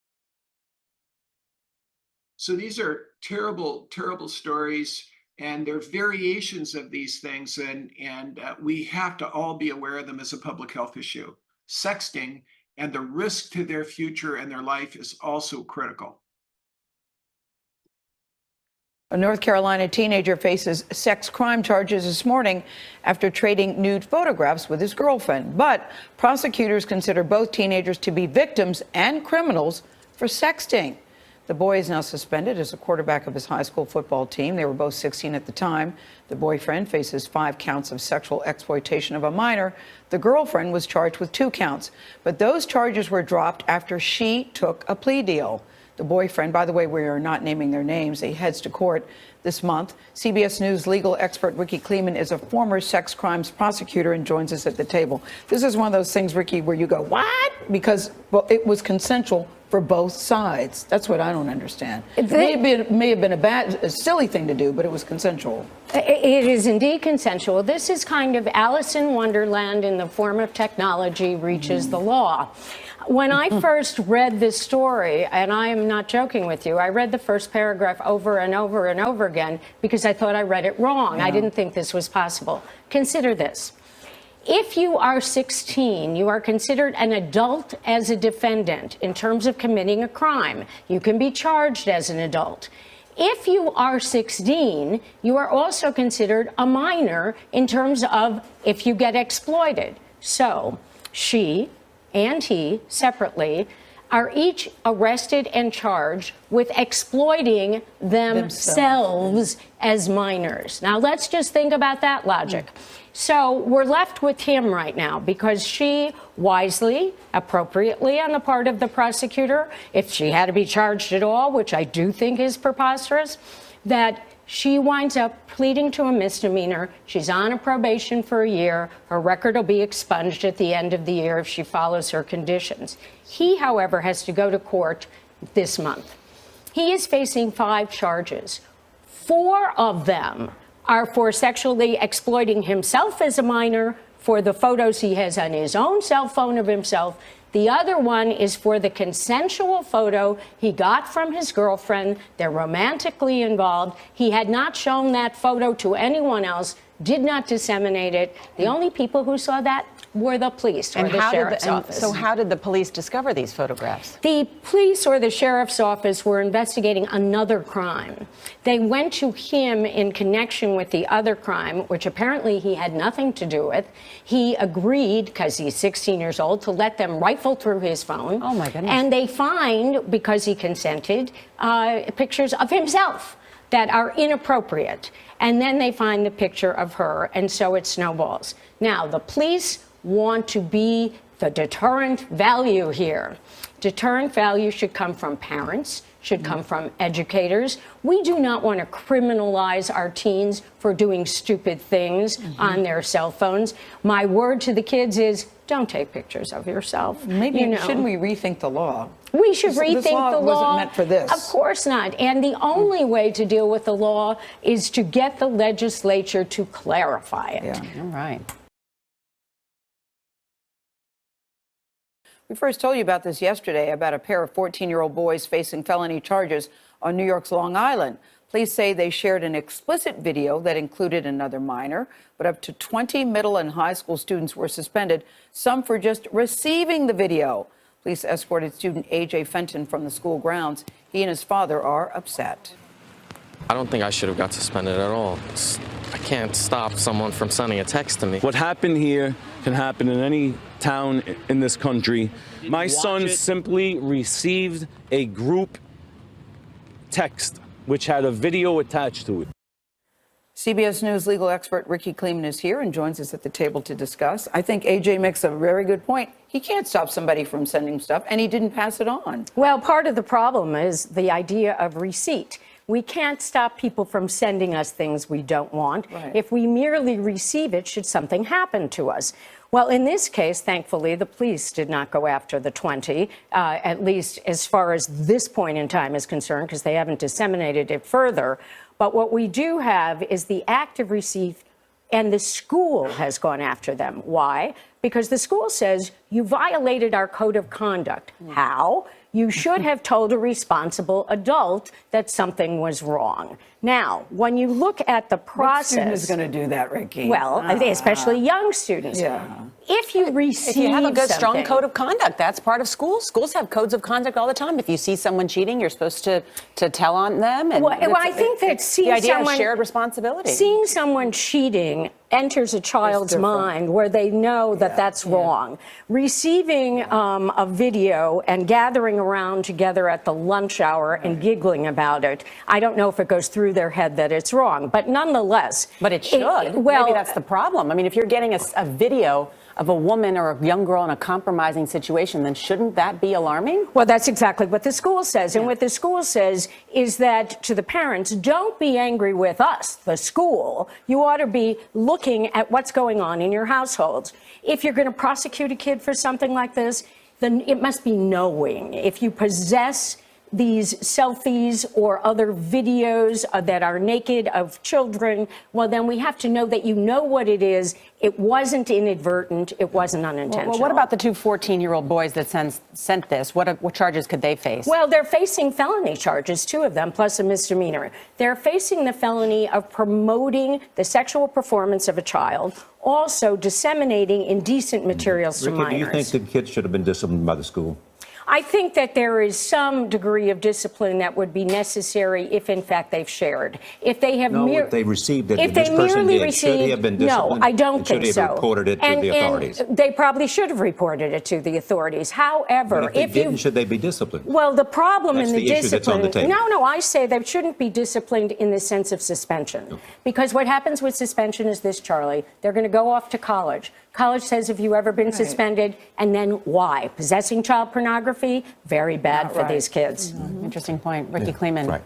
So these are terrible, terrible stories, and they're variations of these things, and we have to all be aware of them as a public health issue. Sexting and the risk to their future and their life is also critical. A North Carolina teenager faces sex crime charges this morning after trading nude photographs with his girlfriend. But prosecutors consider both teenagers to be victims and criminals for sexting. The boy is now suspended as a quarterback of his high school football team. They were both 16 at the time. The boyfriend faces 5 counts of sexual exploitation of a minor. The girlfriend was charged with 2 counts, but those charges were dropped after she took a plea deal. The boyfriend, by the way, we are not naming their names, he heads to court this month. CBS News legal expert Ricky Kleeman is a former sex crimes prosecutor and joins us at the table. This is one of those things, Ricky, where you go, what? Because, well, it was consensual for both sides. That's what I don't understand. It may have been a silly thing to do, but it was consensual. It is indeed consensual. This is kind of Alice in Wonderland in the form of technology reaches the law. When I first read this story, and I am not joking with you, I read the first paragraph over and over and over again because I thought I read it wrong. I didn't think this was possible. Consider this. If you are 16, you are considered an adult as a defendant in terms of committing a crime. You can be charged as an adult. If you are 16, you are also considered a minor in terms of if you get exploited. So she and he separately are each arrested and charged with exploiting themselves as minors. Now let's just think about that logic. So we're left with him right now because she wisely, appropriately on the part of the prosecutor, if she had to be charged at all, which I do think is preposterous, that she winds up pleading to a misdemeanor. She's on a probation for a year. Her record will be expunged at the end of the year if she follows her conditions. He, however, has to go to court this month. He is facing 5 charges. 4 of them are for sexually exploiting himself as a minor, for the photos he has on his own cell phone of himself. The other one is for the consensual photo he got from his girlfriend. They're romantically involved. He had not shown that photo to anyone else, did not disseminate it. The only people who saw that were the police or the sheriff's office. So how did the police discover these photographs? The police or the sheriff's office were investigating another crime. They went to him in connection with the other crime, which apparently he had nothing to do with. He agreed, because he's 16 years old, to let them rifle through his phone. Oh, my goodness. And they find, because he consented, pictures of himself that are inappropriate. And then they find the picture of her, and so it snowballs. Now, the police want to be the deterrent value here. Deterrent value should come from parents, should come from educators. We do not want to criminalize our teens for doing stupid things on their cell phones. My word to the kids is, don't take pictures of yourself. Maybe shouldn't we rethink the law? We should rethink this law the law. Wasn't meant for this. Of course not. And the only way to deal with the law is to get the legislature to clarify it. Yeah. All right. We first told you about this yesterday, about a pair of 14-year-old boys facing felony charges on New York's Long Island. Police say they shared an explicit video that included another minor, but up to 20 middle and high school students were suspended, some for just receiving the video. Police escorted student A.J. Fenton from the school grounds. He and his father are upset. I don't think I should have got suspended at all. I can't stop someone from sending a text to me. What happened here can happen in any town in this country. My son simply received a group text which had a video attached to it. CBS News legal expert Ricky Kleeman is here and joins us at the table to discuss. I think AJ makes a very good point. He can't stop somebody from sending stuff, and he didn't pass it on. Well, part of the problem is the idea of receipt. We can't stop people from sending us things we don't want. Right. If we merely receive it, should something happen to us? Well, in this case, thankfully, the police did not go after the 20, at least as far as this point in time is concerned, because they haven't disseminated it further. But what we do have is the act of receipt, and the school has gone after them. Why? Because the school says you violated our code of conduct. How? You should have told a responsible adult that something was wrong. Now, when you look at the process... What student is going to do that, Ricky? Well, especially young students. Yeah. If you receive If you have a good, strong something- code of conduct, that's part of schools. Schools have codes of conduct all the time. If you see someone cheating, you're supposed to tell on them. And Well, I think that seeing the idea someone... of shared responsibility. Seeing someone cheating enters a child's mind where they know that that's wrong. Receiving a video and gathering around together at the lunch hour and giggling about it, I don't know if it goes through their head that it's wrong, but nonetheless... But it should. Maybe that's the problem. I mean, if you're getting a video of a woman or a young girl in a compromising situation, then shouldn't that be alarming? Well, that's exactly what the school says. And what the school says is that to the parents, don't be angry with us, the school. You ought to be looking at what's going on in your households. If you're going to prosecute a kid for something like this, then it must be knowing. If you possess these selfies or other videos that are naked of children, well, then we have to know that you know what it is. It wasn't inadvertent. It wasn't unintentional. Well, what about the two 14-year-old boys that sent this? What charges could they face? Well, they're facing felony charges, 2 of them, plus a misdemeanor. They're facing the felony of promoting the sexual performance of a child, also disseminating indecent materials to minors. Do you think the kids should have been disciplined by the school? I think that there is some degree of discipline that would be necessary if, in fact, they've shared. If they have if they received it, if this they person merely did, should he have been disciplined? No, I don't and think so. Should he have reported it to the authorities? And they probably should have reported it to the authorities. However, But if they didn't, should they be disciplined? Well, the problem That's in the the issue that's on discipline. the table. No, I say they shouldn't be disciplined in the sense of suspension. Because what happens with suspension is this, Charlie. They're going to go off to college. College says, have you ever been suspended? And then why? Possessing child pornography? Very bad for these kids. Interesting point. Ricky Kleeman. Right.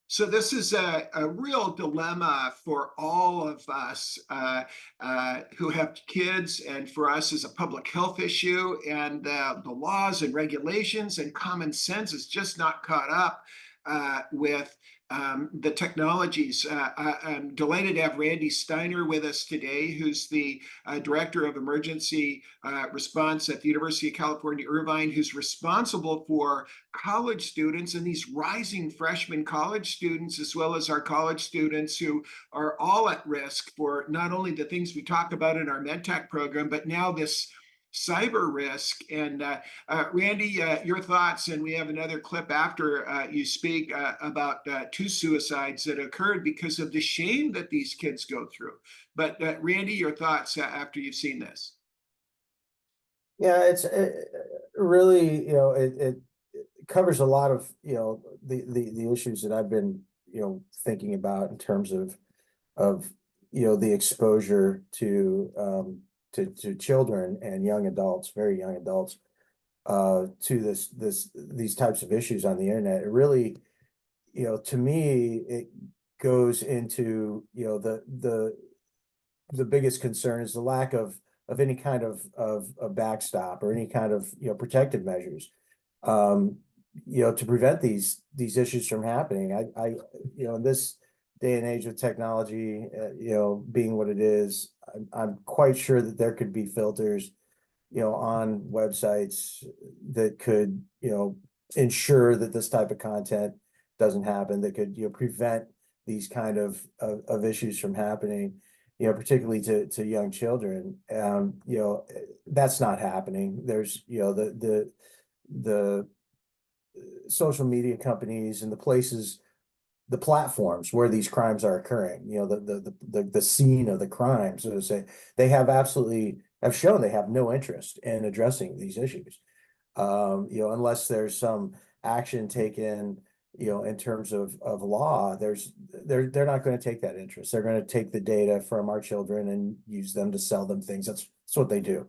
So this is a real dilemma for all of us who have kids, and for us as a public health issue. And the laws and regulations and common sense is just not caught up with the technologies. I'm delighted to have Randy Steiner with us today, who's the Director of Emergency Response at the University of California, Irvine, who's responsible for college students and these rising freshman college students, as well as our college students who are all at risk for not only the things we talk about in our MedTech program, but now this cyber risk. And Randy, your thoughts, and we have another clip after you speak about 2 suicides that occurred because of the shame that these kids go through. But Randy, your thoughts after you've seen this. Yeah, it's really, it covers a lot of, the issues that I've been, thinking about in terms of, the exposure to children and young adults, very young adults, to these types of issues on the internet. It really, to me, it goes into, the biggest concern is the lack of any kind of a backstop or any kind of, protective measures, to prevent these issues from happening. I in this day and age of technology, being what it is, I'm quite sure that there could be filters, on websites that could, ensure that this type of content doesn't happen, that could, prevent these kind of issues from happening, particularly to young children. That's not happening. There's, the social media companies and the platforms where these crimes are occurring, the scene of the crime, so to say, they have shown they have no interest in addressing these issues. Unless there's some action taken, in terms of law, they're not going to take that interest. They're going to take the data from our children and use them to sell them things. That's what they do.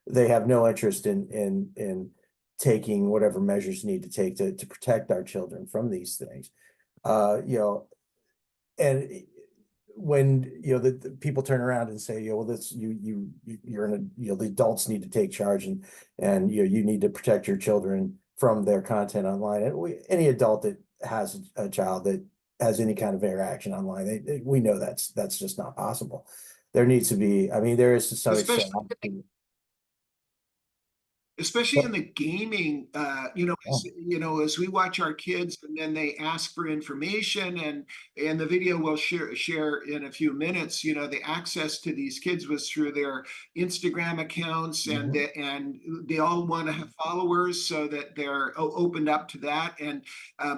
They have no interest in taking whatever measures need to take to protect our children from these things. And when the people turn around and say, well, this you're in a, the adults need to take charge and you need to protect your children from their content online. And any adult that has a child that has any kind of interaction online, we know that's just not possible. There needs to be, there is to some extent. Especially in the gaming, as we watch our kids and then they ask for information, and the video we'll share in a few minutes, the access to these kids was through their Instagram accounts, and they all want to have followers so that they're opened up to that. And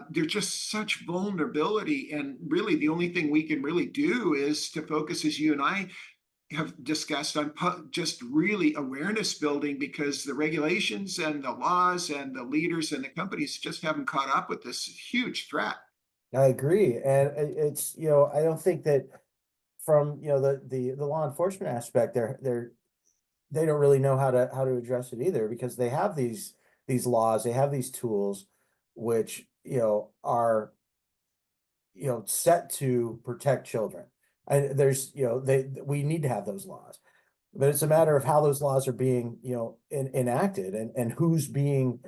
there's just such vulnerability. And really the only thing we can really do is to focus, as you and I have discussed, on just really awareness building, because the regulations and the laws and the leaders and the companies just haven't caught up with this huge threat. I agree. And it's, I don't think that from, the law enforcement aspect, they don't really know how to address it either, because they have these laws, they have these tools, which, are, set to protect children. And there's, we need to have those laws. but it's a matter of how those laws are being, enacted and who's being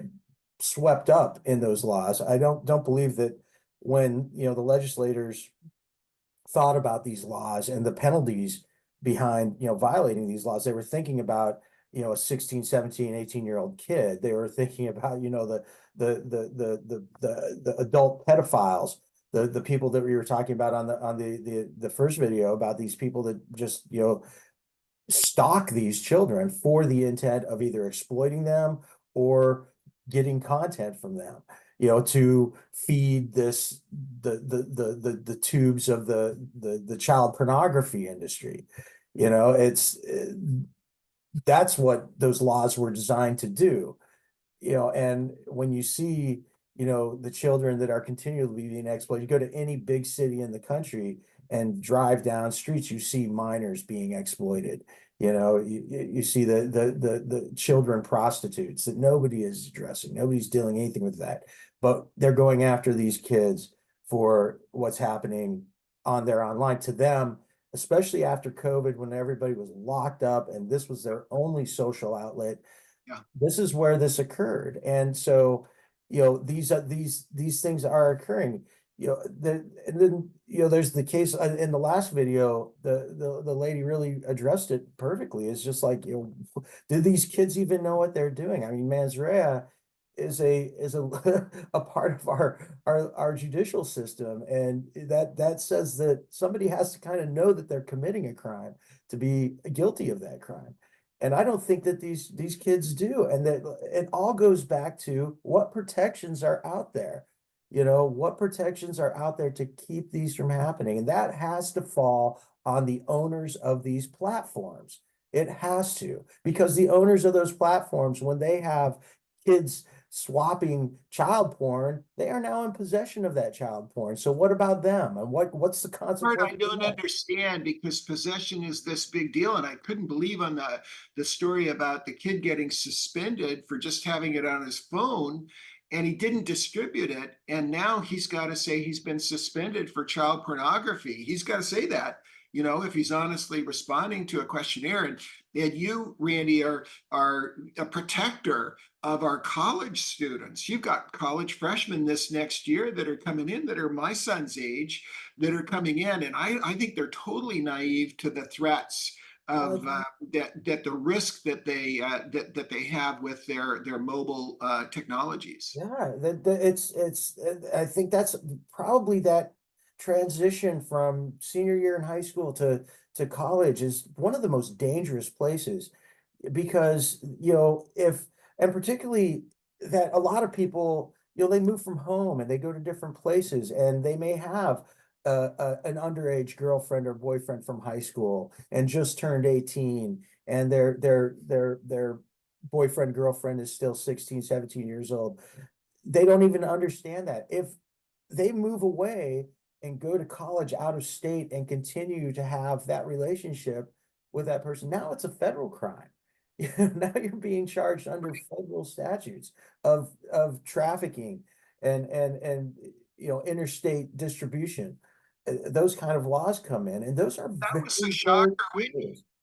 swept up in those laws. I don't believe that when, the legislators thought about these laws and the penalties behind, violating these laws, they were thinking about, a 16, 17, 18-year-old kid. They were thinking about, the adult pedophiles, the people that we were talking about on the first video, about these people that just, stalk these children for the intent of either exploiting them or getting content from them, to feed the tubes of the child pornography industry. That's what those laws were designed to do. And when you see, the children that are continually being exploited, you go to any big city in the country and drive down streets, you see minors being exploited. You see the children prostitutes that nobody is addressing. Nobody's doing anything with that, but they're going after these kids for what's happening on their online. To them, especially after COVID, when everybody was locked up and this was their only social outlet, this is where this occurred. And so, these things are occurring. And then, there's the case in the last video, the lady really addressed it perfectly. It's just like, do these kids even know what they're doing? I mean, mens rea is a a part of our judicial system, and that says that somebody has to kind of know that they're committing a crime to be guilty of that crime. And I don't think that these kids do. And that it all goes back to what protections are out there. What protections are out there to keep these from happening? And that has to fall on the owners of these platforms. It has to, because the owners of those platforms, when they have kids swapping child porn, they are now in possession of that child porn. So what about them? And what's the consequence? I don't understand, because possession is this big deal, and I couldn't believe on the story about the kid getting suspended for just having it on his phone, and he didn't distribute it, and now he's got to say he's been suspended for child pornography. He's got to say that, if he's honestly responding to a questionnaire. And you, Randy, are a protector of our college students. You've got college freshmen this next year that are coming in, that are my son's age, that are coming in, and I think they're totally naive to the threats of that the risk that they have with their mobile technologies. Yeah, it's I think that's probably that transition from senior year in high school to college is one of the most dangerous places, because and particularly that a lot of people, they move from home and they go to different places, and they may have an underage girlfriend or boyfriend from high school and just turned 18, and their boyfriend, girlfriend is still 16, 17 years old. They don't even understand that. If they move away and go to college out of state and continue to have that relationship with that person, now it's a federal crime. Now you're being charged under federal statutes of trafficking and interstate distribution. Those kind of laws come in, and those are that was a shocker.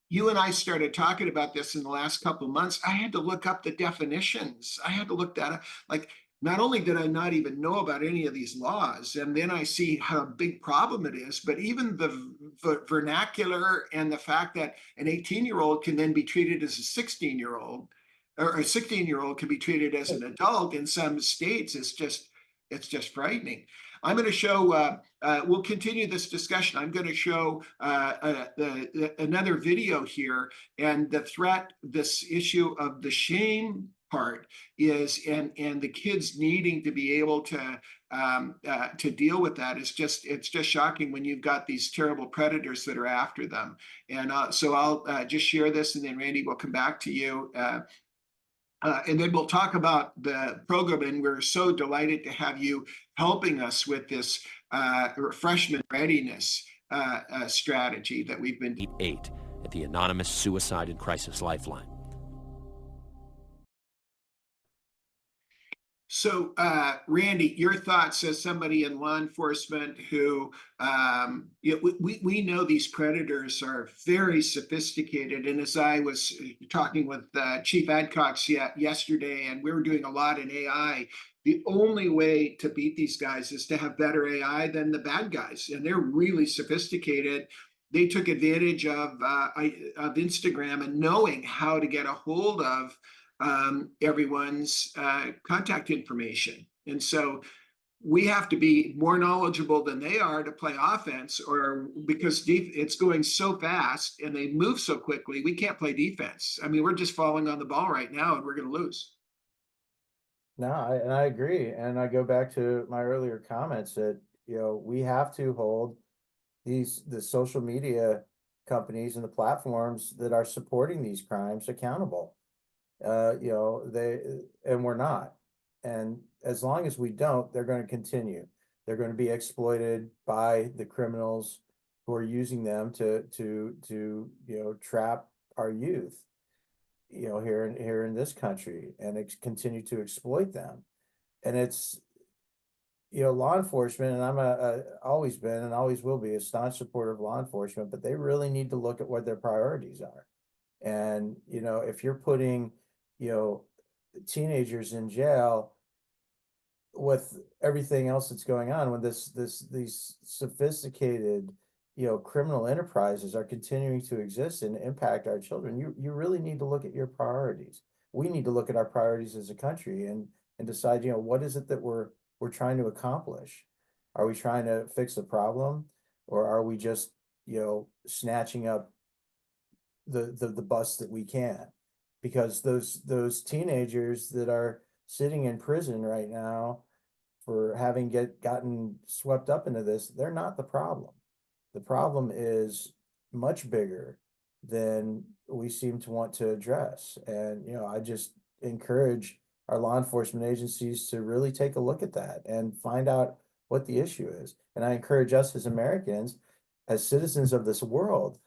You and I started talking about this in the last couple of months. I had to look up the definitions. I had to look that up. Like, not only did I not even know about any of these laws, and then I see how big problem it is, but even the vernacular and the fact that an 18-year-old can then be treated as a 16-year-old, or a 16-year-old can be treated as an adult in some states, it's just frightening. I'm going to show, we'll continue this discussion. I'm going to show another video here, and the threat, this issue of the shame part is, and the kids needing to be able to deal with that is it's just shocking when you've got these terrible predators that are after them. And so I'll just share this, and then Randy will come back to you. And then we'll talk about the program, and we're so delighted to have you helping us with this freshman readiness strategy that we've been 8 at the Anonymous Suicide and Crisis Lifeline. So, Randy, your thoughts as somebody in law enforcement who, we know these predators are very sophisticated. And as I was talking with Chief Adcox yesterday, and we were doing a lot in AI, the only way to beat these guys is to have better AI than the bad guys. And they're really sophisticated. They took advantage of Instagram and knowing how to get a hold of everyone's contact information. And so we have to be more knowledgeable than they are to play offense, or because it's going so fast and they move so quickly, we can't play defense. I mean, we're just falling on the ball right now and we're going to lose. No, I agree. And I go back to my earlier comments that, we have to hold the social media companies and the platforms that are supporting these crimes accountable. And we're not. And as long as we don't, they're going to continue. They're going to be exploited by the criminals who are using them to trap our youth, here in this country, and continue to exploit them. And it's, law enforcement, and I'm always been and always will be a staunch supporter of law enforcement, but they really need to look at what their priorities are. And, if you're putting, teenagers in jail with everything else that's going on, when these sophisticated, criminal enterprises are continuing to exist and impact our children, you really need to look at your priorities. We need to look at our priorities as a country and decide, what is it that we're trying to accomplish? Are we trying to fix the problem, or are we just, snatching up the bus that we can? Because those teenagers that are sitting in prison right now for having gotten swept up into this, they're not the problem. The problem is much bigger than we seem to want to address. And, I just encourage our law enforcement agencies to really take a look at that and find out what the issue is. And I encourage us as Americans, as citizens of this world,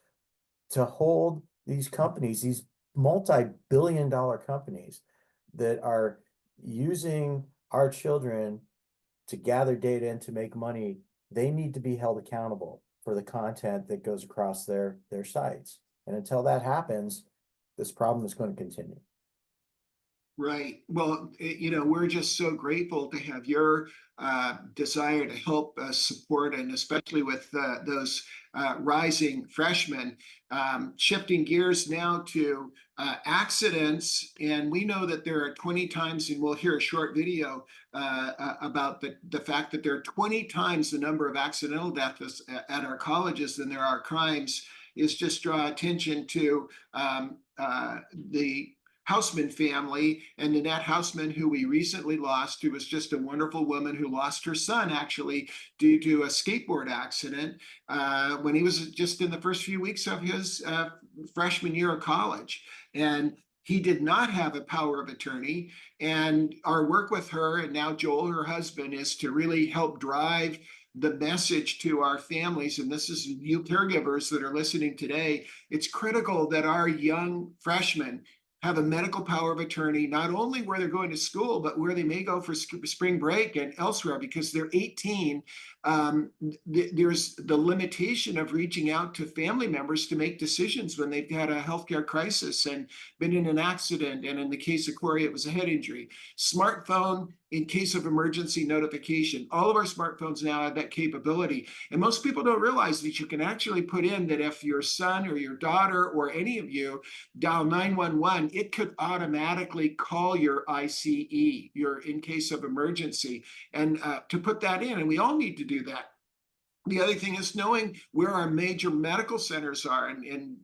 to hold these companies, these multi-billion-dollar companies that are using our children to gather data and to make money, they need to be held accountable for the content that goes across their sites. And until that happens, this problem is going to continue. Right. Well, we're just so grateful to have your desire to help support, and especially with those rising freshmen. Shifting gears now to accidents, and we know that there are 20 times, and we'll hear a short video about the fact that there are 20 times the number of accidental deaths at our colleges than there are crimes. Is just draw attention to the Houseman family, and Nanette Houseman, who we recently lost, who was just a wonderful woman who lost her son actually due to a skateboard accident when he was just in the first few weeks of his freshman year of college. And he did not have a power of attorney. And our work with her, and now Joel, her husband, is to really help drive the message to our families. And this is you caregivers that are listening today. It's critical that our young freshmen have a medical power of attorney, not only where they're going to school, but where they may go for spring break and elsewhere, because they're 18. There's the limitation of reaching out to family members to make decisions when they've had a healthcare crisis and been in an accident. And in the case of Corey, it was a head injury. Smartphone in case of emergency notification. All of our smartphones now have that capability. And most people don't realize that you can actually put in that if your son or your daughter or any of you dial 911, it could automatically call your ICE, your in case of emergency, and to put that in. And we all need to do that. The other thing is knowing where our major medical centers are. And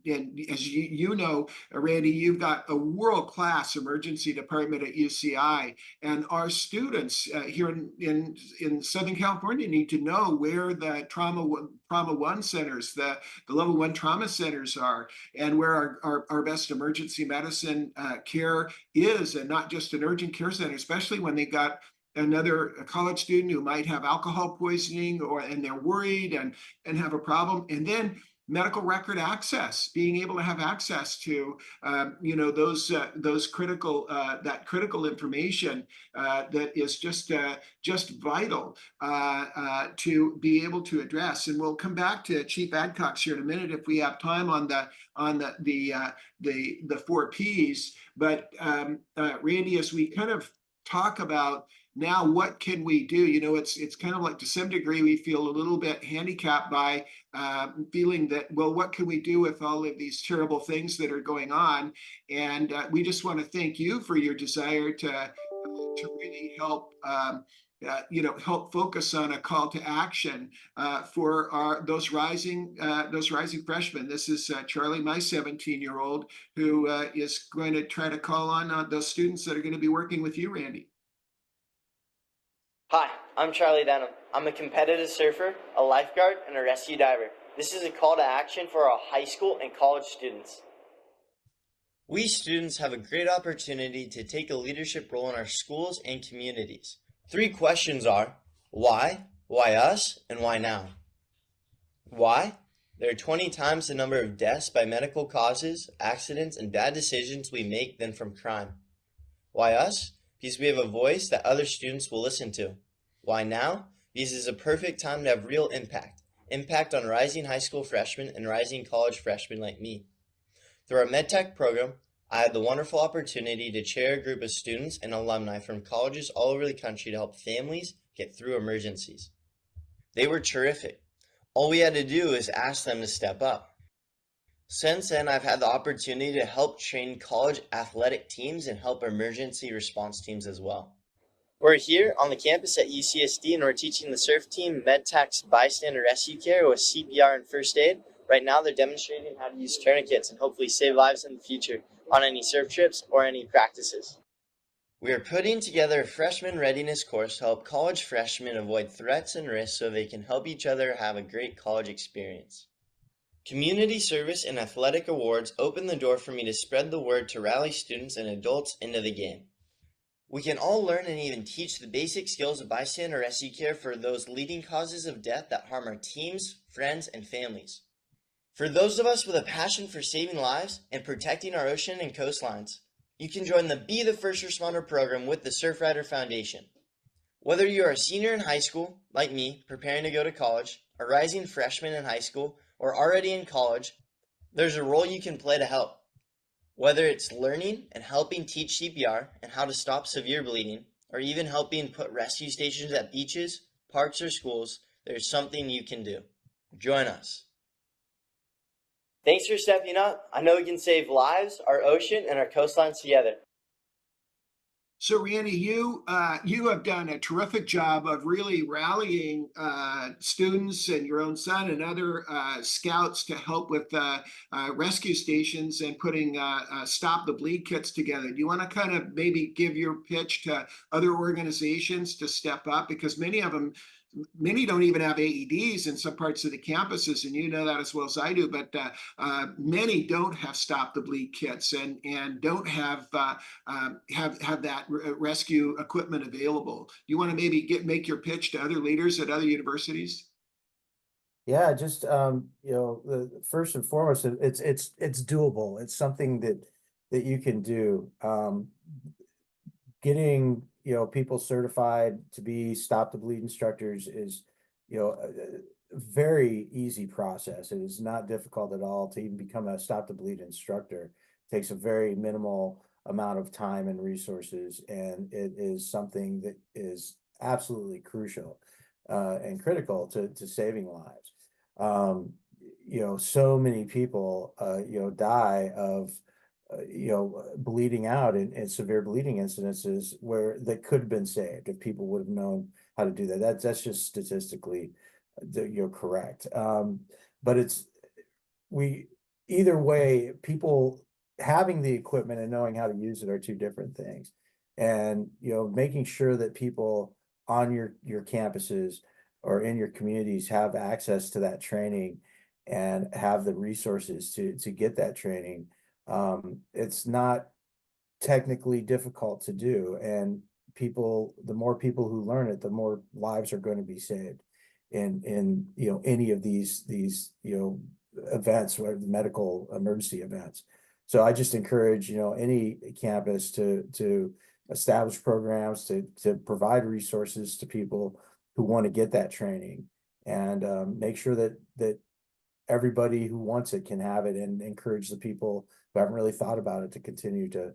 as you know, Randy, you've got a world-class emergency department at UCI. And our students here in Southern California need to know where the trauma one centers, the level 1 trauma centers are, and where our best emergency medicine care is, and not just an urgent care center, especially when they've got a college student who might have alcohol poisoning and they're worried and have a problem. And then medical record access, being able to have access to those critical that critical information that is just vital to be able to address. And we'll come back to Chief Adcox here in a minute if we have time on the 4 Ps. But Randy, as we kind of talk about now, what can we do? It's kind of like, to some degree, we feel a little bit handicapped by feeling that, well, what can we do with all of these terrible things that are going on? And we just want to thank you for your desire to really help help focus on a call to action for those rising freshmen. This is Charlie, my 17-year-old, who is going to try to call on those students that are going to be working with you, Randy. Hi, I'm Charlie Denham. I'm a competitive surfer, a lifeguard, and a rescue diver. This is a call to action for our high school and college students. We students have a great opportunity to take a leadership role in our schools and communities. 3 questions are: why us, and why now? Why? There are 20 times the number of deaths by medical causes, accidents, and bad decisions we make than from crime. Why us? Because we have a voice that other students will listen to. Why now? Because it's a perfect time to have real impact on rising high school freshmen and rising college freshmen like me. Through our MedTech program, I had the wonderful opportunity to chair a group of students and alumni from colleges all over the country to help families get through emergencies. They were terrific. All we had to do is ask them to step up. Since then, I've had the opportunity to help train college athletic teams and help emergency response teams as well. We're here on the campus at UCSD, and we're teaching the surf team MedTech's bystander rescue care with CPR and first aid. Right now, they're demonstrating how to use tourniquets and hopefully save lives in the future on any surf trips or any practices. We are putting together a freshman readiness course to help college freshmen avoid threats and risks so they can help each other have a great college experience. Community service and athletic awards open the door for me to spread the word to rally students and adults into the game. We can all learn and even teach the basic skills of bystander rescue care for those leading causes of death that harm our teams, friends, and families. For those of us with a passion for saving lives and protecting our ocean and coastlines, you can join the Be the First Responder program with the Surfrider Foundation. Whether you are a senior in high school, like me, preparing to go to college, a rising freshman in high school, or already in college, there's a role you can play to help. Whether it's learning and helping teach CPR and how to stop severe bleeding, or even helping put rescue stations at beaches, parks, or schools, there's something you can do. Join us. Thanks for stepping up. I know we can save lives, our ocean, and our coastlines together. So Randy, you have done a terrific job of really rallying students and your own son and other scouts to help with rescue stations and putting Stop the Bleed kits together. Do you want to kind of maybe give your pitch to other organizations to step up? Because many don't even have AEDs in some parts of the campuses, and you know that as well as I do, but many don't have Stop the Bleed kits and don't have that rescue equipment available. You want to maybe make your pitch to other leaders at other universities? Yeah, just first and foremost, it's doable. It's something that you can do. Getting people certified to be Stop the Bleed instructors is a very easy process. It is not difficult at all to even become a Stop the Bleed instructor. It takes a very minimal amount of time and resources, and it is something that is absolutely crucial and critical to saving lives. So many people die of bleeding out and severe bleeding incidences where they could have been saved if people would have known how to do that. That's just statistically correct. But either way, people having the equipment and knowing how to use it are two different things. And making sure that people on your campuses or in your communities have access to that training and have the resources to get that training. It's not technically difficult to do, and the more people who learn it, the more lives are going to be saved in any of these events, or medical emergency events. So I just encourage, any campus to establish programs to provide resources to people who want to get that training, and make sure that everybody who wants it can have it, and encourage the people who haven't really thought about it to continue to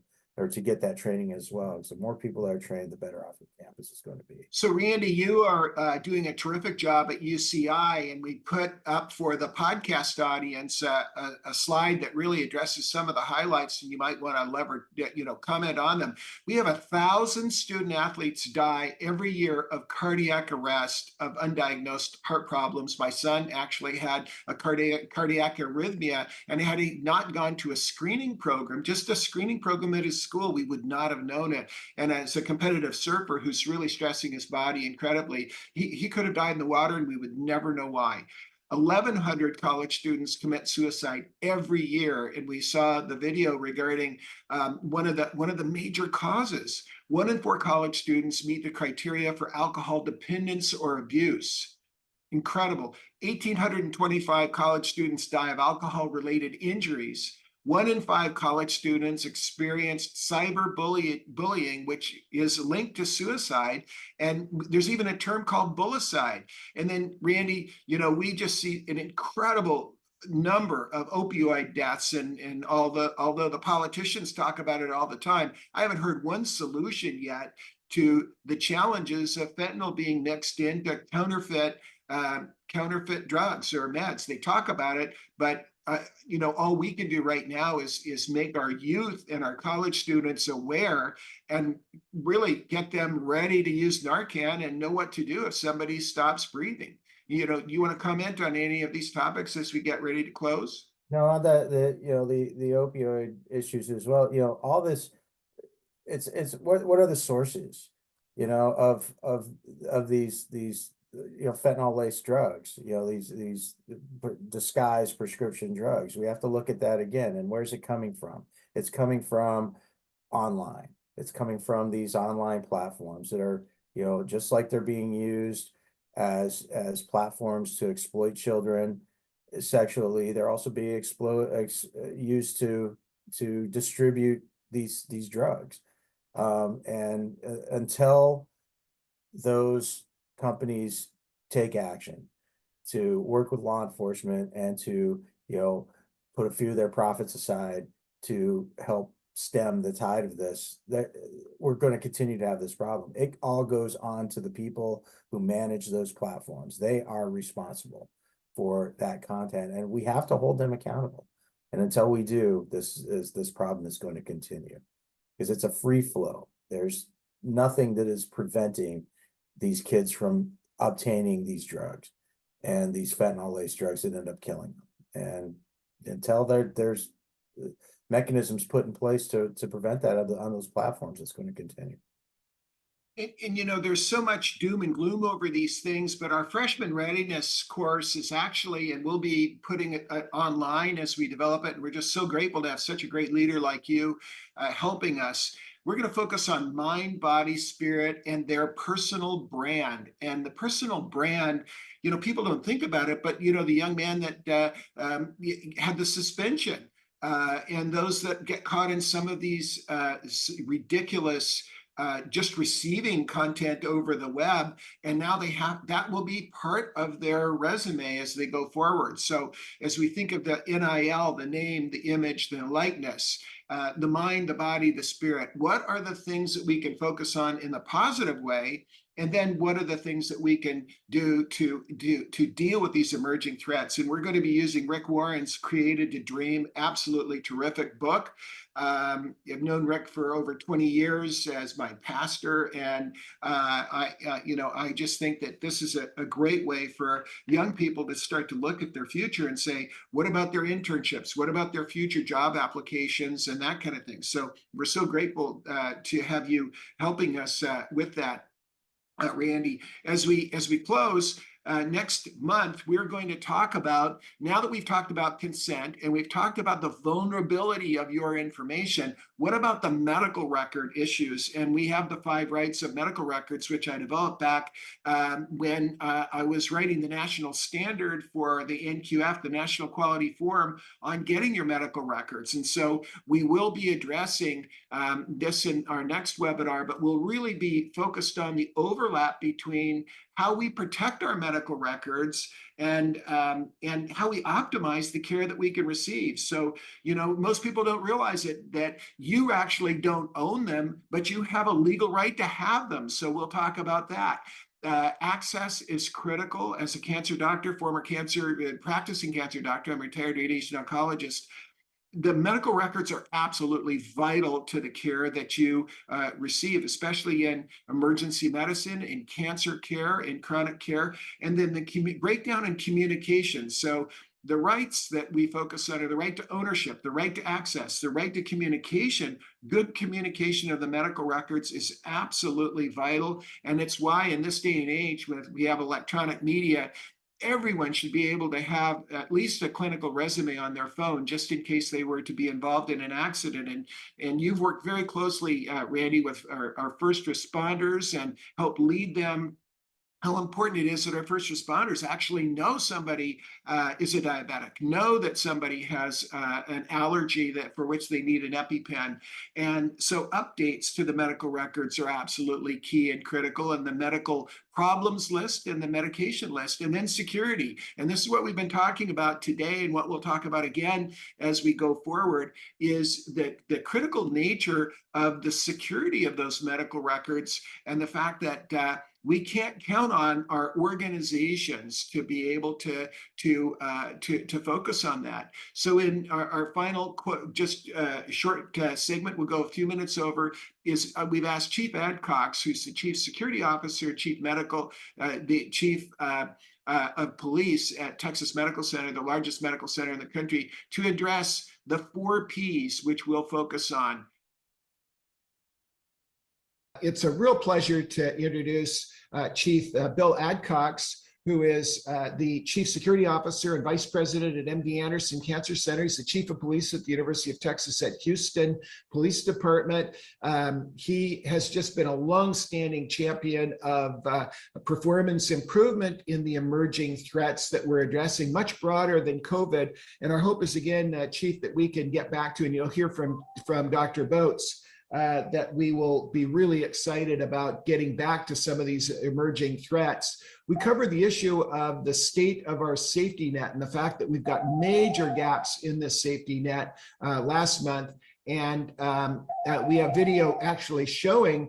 get that training as well. So the more people that are trained, the better off the campus is going to be. So Randy, you are doing a terrific job at UCI, and we put up for the podcast audience a slide that really addresses some of the highlights, and you might want to comment on them. We have 1,000 student athletes die every year of cardiac arrest of undiagnosed heart problems. My son actually had a cardiac arrhythmia, and had he not gone to a screening program, just a screening program at his school, we would not have known it. And as a competitive surfer who's really stressing his body incredibly, he could have died in the water, and we would never know why. 1,100 college students commit suicide every year, and we saw the video regarding one of the major causes. 1 in 4 college students meet the criteria for alcohol dependence or abuse. Incredible. 1,825 college students die of alcohol-related injuries. 1 in 5 college students experienced cyberbullying, which is linked to suicide. And there's even a term called bullicide. And then, Randy, we just see an incredible number of opioid deaths, and although the politicians talk about it all the time, I haven't heard one solution yet to the challenges of fentanyl being mixed into counterfeit drugs or meds. They talk about it, but all we can do right now is make our youth and our college students aware, and really get them ready to use Narcan and know what to do if somebody stops breathing. You want to comment on any of these topics as we get ready to close? No, on the opioid issues as well. All this, it's what are the sources, of these fentanyl laced drugs, these disguised prescription drugs. We have to look at that again. And where's it coming from? It's coming from online. It's coming from these online platforms that are, just like they're being used as platforms to exploit children sexually. They're also being used to distribute these drugs. And until those companies take action to work with law enforcement and to put a few of their profits aside to help stem the tide of this, that we're going to continue to have this problem. It all goes on to the people who manage those platforms. They are responsible for that content, and we have to hold them accountable. And until we do, this problem is going to continue, because it's a free flow. There's nothing that is preventing these kids from obtaining these drugs, and these fentanyl laced drugs that end up killing them. And until there's mechanisms put in place to prevent that on those platforms, it's going to continue. And there's so much doom and gloom over these things, but our freshman readiness course is actually, and we'll be putting it online as we develop it. And we're just so grateful to have such a great leader like you helping us. We're going to focus on mind, body, spirit, and their personal brand. And the personal brand, people don't think about it, but the young man that had the suspension, and those that get caught in some of these ridiculous just receiving content over the web, and now that will be part of their resume as they go forward. So as we think of the NIL, the name, the image, the likeness, the mind, the body, the spirit, what are the things that we can focus on in the positive way? And then what are the things that we can do to deal with these emerging threats? And we're going to be using Rick Warren's Created to Dream, absolutely terrific book. I've known Rick for over 20 years as my pastor, and I just think that this is a great way for young people to start to look at their future and say, what about their internships? What about their future job applications and that kind of thing? So we're so grateful to have you helping us with that. Randy, as we close, next month, we're going to talk about, now that we've talked about consent and we've talked about the vulnerability of your information, what about the medical record issues? And we have the 5 rights of medical records, which I developed back when I was writing the national standard for the NQF, the National Quality Forum, on getting your medical records. And so we will be addressing this in our next webinar, but we'll really be focused on the overlap between how we protect our medical records and how we optimize the care that we can receive. So, you know, most people don't realize it, that you actually don't own them, but you have a legal right to have them. So we'll talk about that. Access is critical. As a cancer doctor, practicing cancer doctor, I'm a retired radiation oncologist. The medical records are absolutely vital to the care that you receive, especially in emergency medicine, in cancer care, in chronic care, and then the breakdown in communication. So the rights that we focus on are the right to ownership, the right to access, the right to communication. Good communication of the medical records is absolutely vital. And it's why in this day and age, when we have electronic media, everyone should be able to have at least a clinical resume on their phone, just in case they were to be involved in an accident. And you've worked very closely, Randy, with our first responders and helped lead them. How important it is that our first responders actually know somebody is a diabetic, know that somebody has an allergy for which they need an EpiPen. And so updates to the medical records are absolutely key and critical, and the medical problems list and the medication list, and then security. And this is what we've been talking about today, and what we'll talk about again as we go forward, is that the critical nature of the security of those medical records, and the fact that we can't count on our organizations to be able to focus on that. So in our final short segment, we'll go a few minutes over, is we've asked Chief Adcox, who's the Chief Security Officer, Chief Medical, the Chief of Police at Texas Medical Center, the largest medical center in the country, to address the 4 Ps, which we'll focus on. It's a real pleasure to introduce Chief Bill Adcox, who is the Chief Security Officer and Vice President at MD Anderson Cancer Center. He's the Chief of Police at the University of Texas at Houston Police Department. He has just been a long-standing champion of performance improvement in the emerging threats that we're addressing, much broader than COVID. And our hope is, again, Chief, that we can get back to, and you'll hear from Dr. Boats, that we will be really excited about getting back to some of these emerging threats. We covered the issue of the state of our safety net and the fact that we've got major gaps in this safety net last month. And we have video actually showing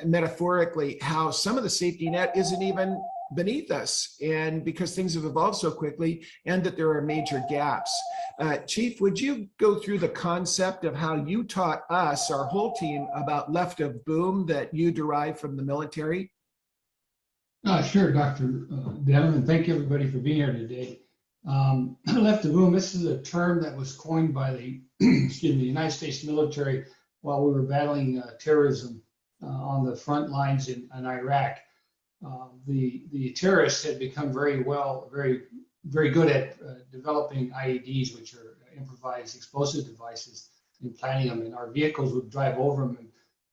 metaphorically how some of the safety net isn't even beneath us, and because things have evolved so quickly, and that there are major gaps. Chief, would you go through the concept of how you taught us, our whole team, about left of boom that you derived from the military? Sure, Dr. Devin, and thank you everybody for being here today. Left of boom, this is a term that was coined by the United States military while we were battling terrorism on the front lines in Iraq. The terrorists had become very good at developing IEDs, which are improvised explosive devices, and planning them. And our vehicles would drive over them, and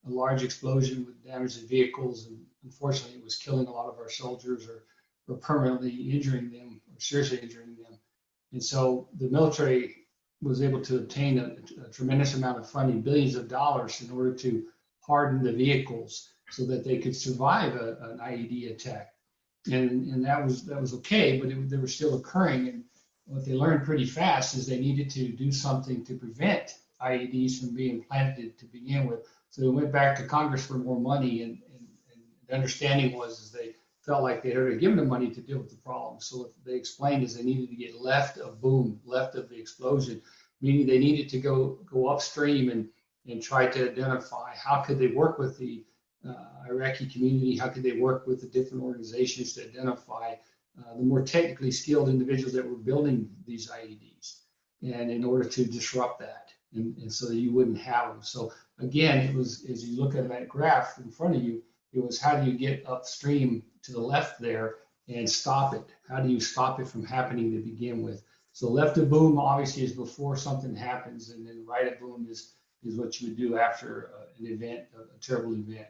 a large explosion would damage the vehicles. And unfortunately, it was killing a lot of our soldiers, or permanently injuring them, or seriously injuring them. And so the military was able to obtain a tremendous amount of funding, billions of dollars, in order to harden the vehicles so that they could survive an IED attack. And that was okay, but they were still occurring. And what they learned pretty fast is they needed to do something to prevent IEDs from being planted to begin with. So they went back to Congress for more money, and the understanding was they felt like they had already given them money to deal with the problem. So what they explained is they needed to get left of boom, left of the explosion, meaning they needed to go upstream and try to identify how could they work with the Iraqi community, how could they work with the different organizations to identify the more technically skilled individuals that were building these IEDs, and in order to disrupt that, and so that you wouldn't have them. So again, it was, as you look at that graph in front of you, it was how do you get upstream to the left there and stop it. How do you stop it from happening to begin with? So left of boom obviously is before something happens, and then right of boom is what you would do after an event, a terrible event.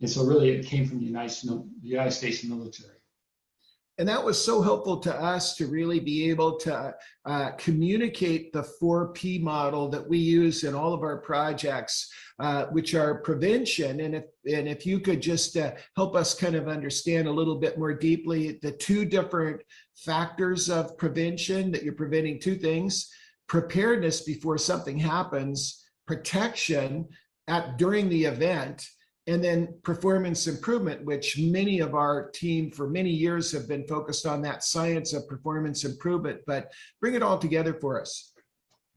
And so really it came from the United States military. And that was so helpful to us to really be able to communicate the 4P model that we use in all of our projects, which are prevention. And if you could just help us kind of understand a little bit more deeply the two different factors of prevention, that you're preventing two things: preparedness before something happens, protection during the event, and then performance improvement, which many of our team for many years have been focused on, that science of performance improvement. But bring it all together for us.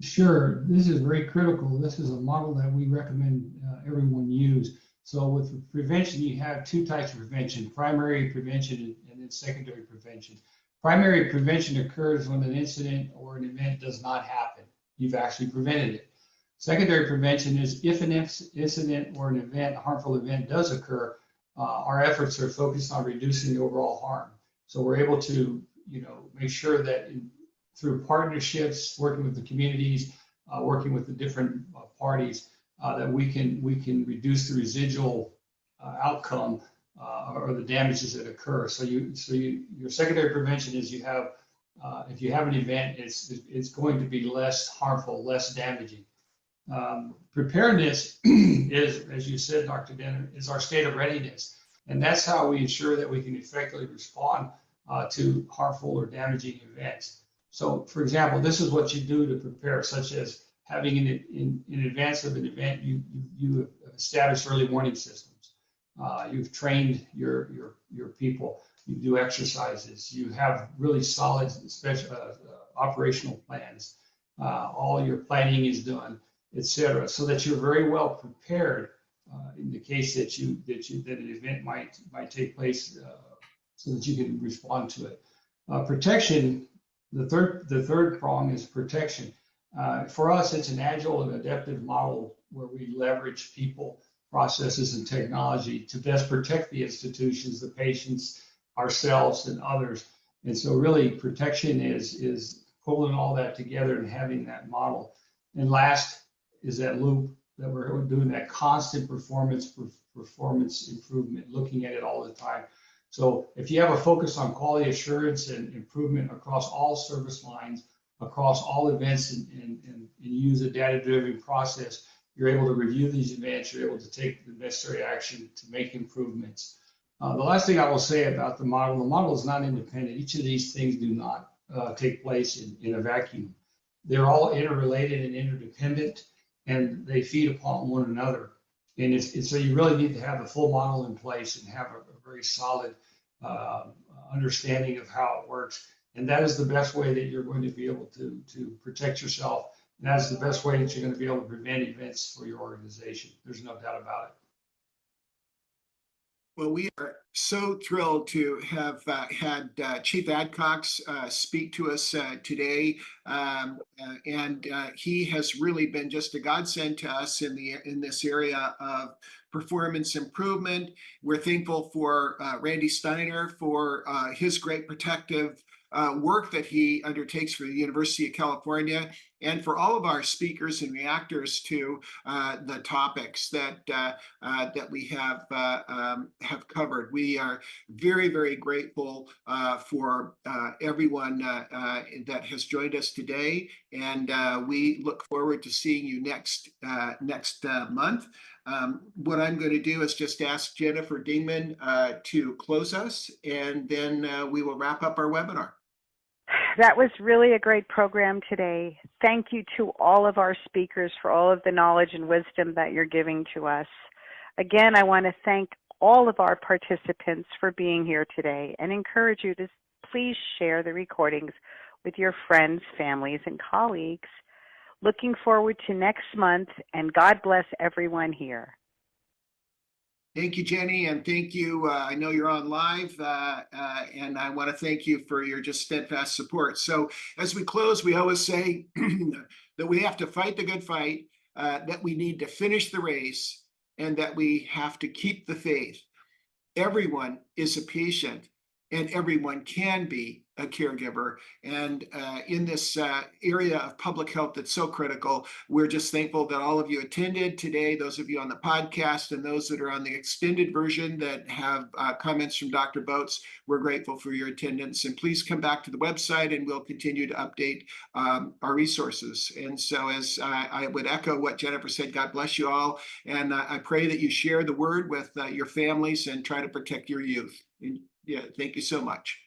Sure, this is very critical. This is a model that we recommend everyone use. So with prevention, you have two types of prevention: primary prevention and then secondary prevention. Primary prevention occurs when an incident or an event does not happen. You've actually prevented it. Secondary prevention is if an incident or an event, a harmful event does occur, our efforts are focused on reducing the overall harm. So we're able to, make sure that through partnerships, working with the communities, working with the different parties, that we can reduce the residual outcome or the damages that occur. So your secondary prevention is you have, if you have an event, it's going to be less harmful, less damaging. Preparedness is, as you said, Dr. Denner, is our state of readiness. And that's how we ensure that we can effectively respond to harmful or damaging events. So, for example, this is what you do to prepare, such as having in advance of an event, you establish early warning systems. You've trained your people. You do exercises. You have really solid operational plans. All your planning is done, etc., so that you're very well prepared in the case that an event might take place, so that you can respond to it. Protection, the third prong is protection. For us, it's an agile and adaptive model where we leverage people, processes, and technology to best protect the institutions, the patients, ourselves, and others. And so really protection is pulling all that together and having that model. And last is that loop that we're doing, that constant performance improvement, looking at it all the time. So if you have a focus on quality assurance and improvement across all service lines, across all events, and use a data-driven process, you're able to review these events, you're able to take the necessary action to make improvements. The last thing I will say about the model is not independent. Each of these things do not take place in a vacuum. They're all interrelated and interdependent, and they feed upon one another. And so you really need to have the full model in place and have a very solid understanding of how it works. And that is the best way that you're going to be able to protect yourself. And that is the best way that you're going to be able to prevent events for your organization. There's no doubt about it. Well, we are so thrilled to have had Chief Adcox speak to us today, and he has really been just a godsend to us in this area of performance improvement. We're thankful for Randy Steiner for his great protective work that he undertakes for the University of California, and for all of our speakers and reactors to the topics that we have covered. We are very, very grateful for everyone that has joined us today, and we look forward to seeing you next month. What I'm going to do is just ask Jennifer Dingman to close us, and then we will wrap up our webinar. That was really a great program today. Thank you to all of our speakers for all of the knowledge and wisdom that you're giving to us. Again, I want to thank all of our participants for being here today and encourage you to please share the recordings with your friends, families, and colleagues. Looking forward to next month, and God bless everyone here. Thank you, Jenny, and thank you. I know you're on live, and I want to thank you for your just steadfast support. So as we close, we always say that we have to fight the good fight, that we need to finish the race, and that we have to keep the faith. Everyone is a patient, and everyone can be a caregiver. And in this area of public health that's so critical, we're just thankful that all of you attended today, those of you on the podcast and those that are on the extended version that have comments from Dr. Boats. We're grateful for your attendance, and please come back to the website and we'll continue to update our resources. And so as I would echo what Jennifer said, God bless you all. And I pray that you share the word with your families and try to protect your youth. And, yeah, thank you so much.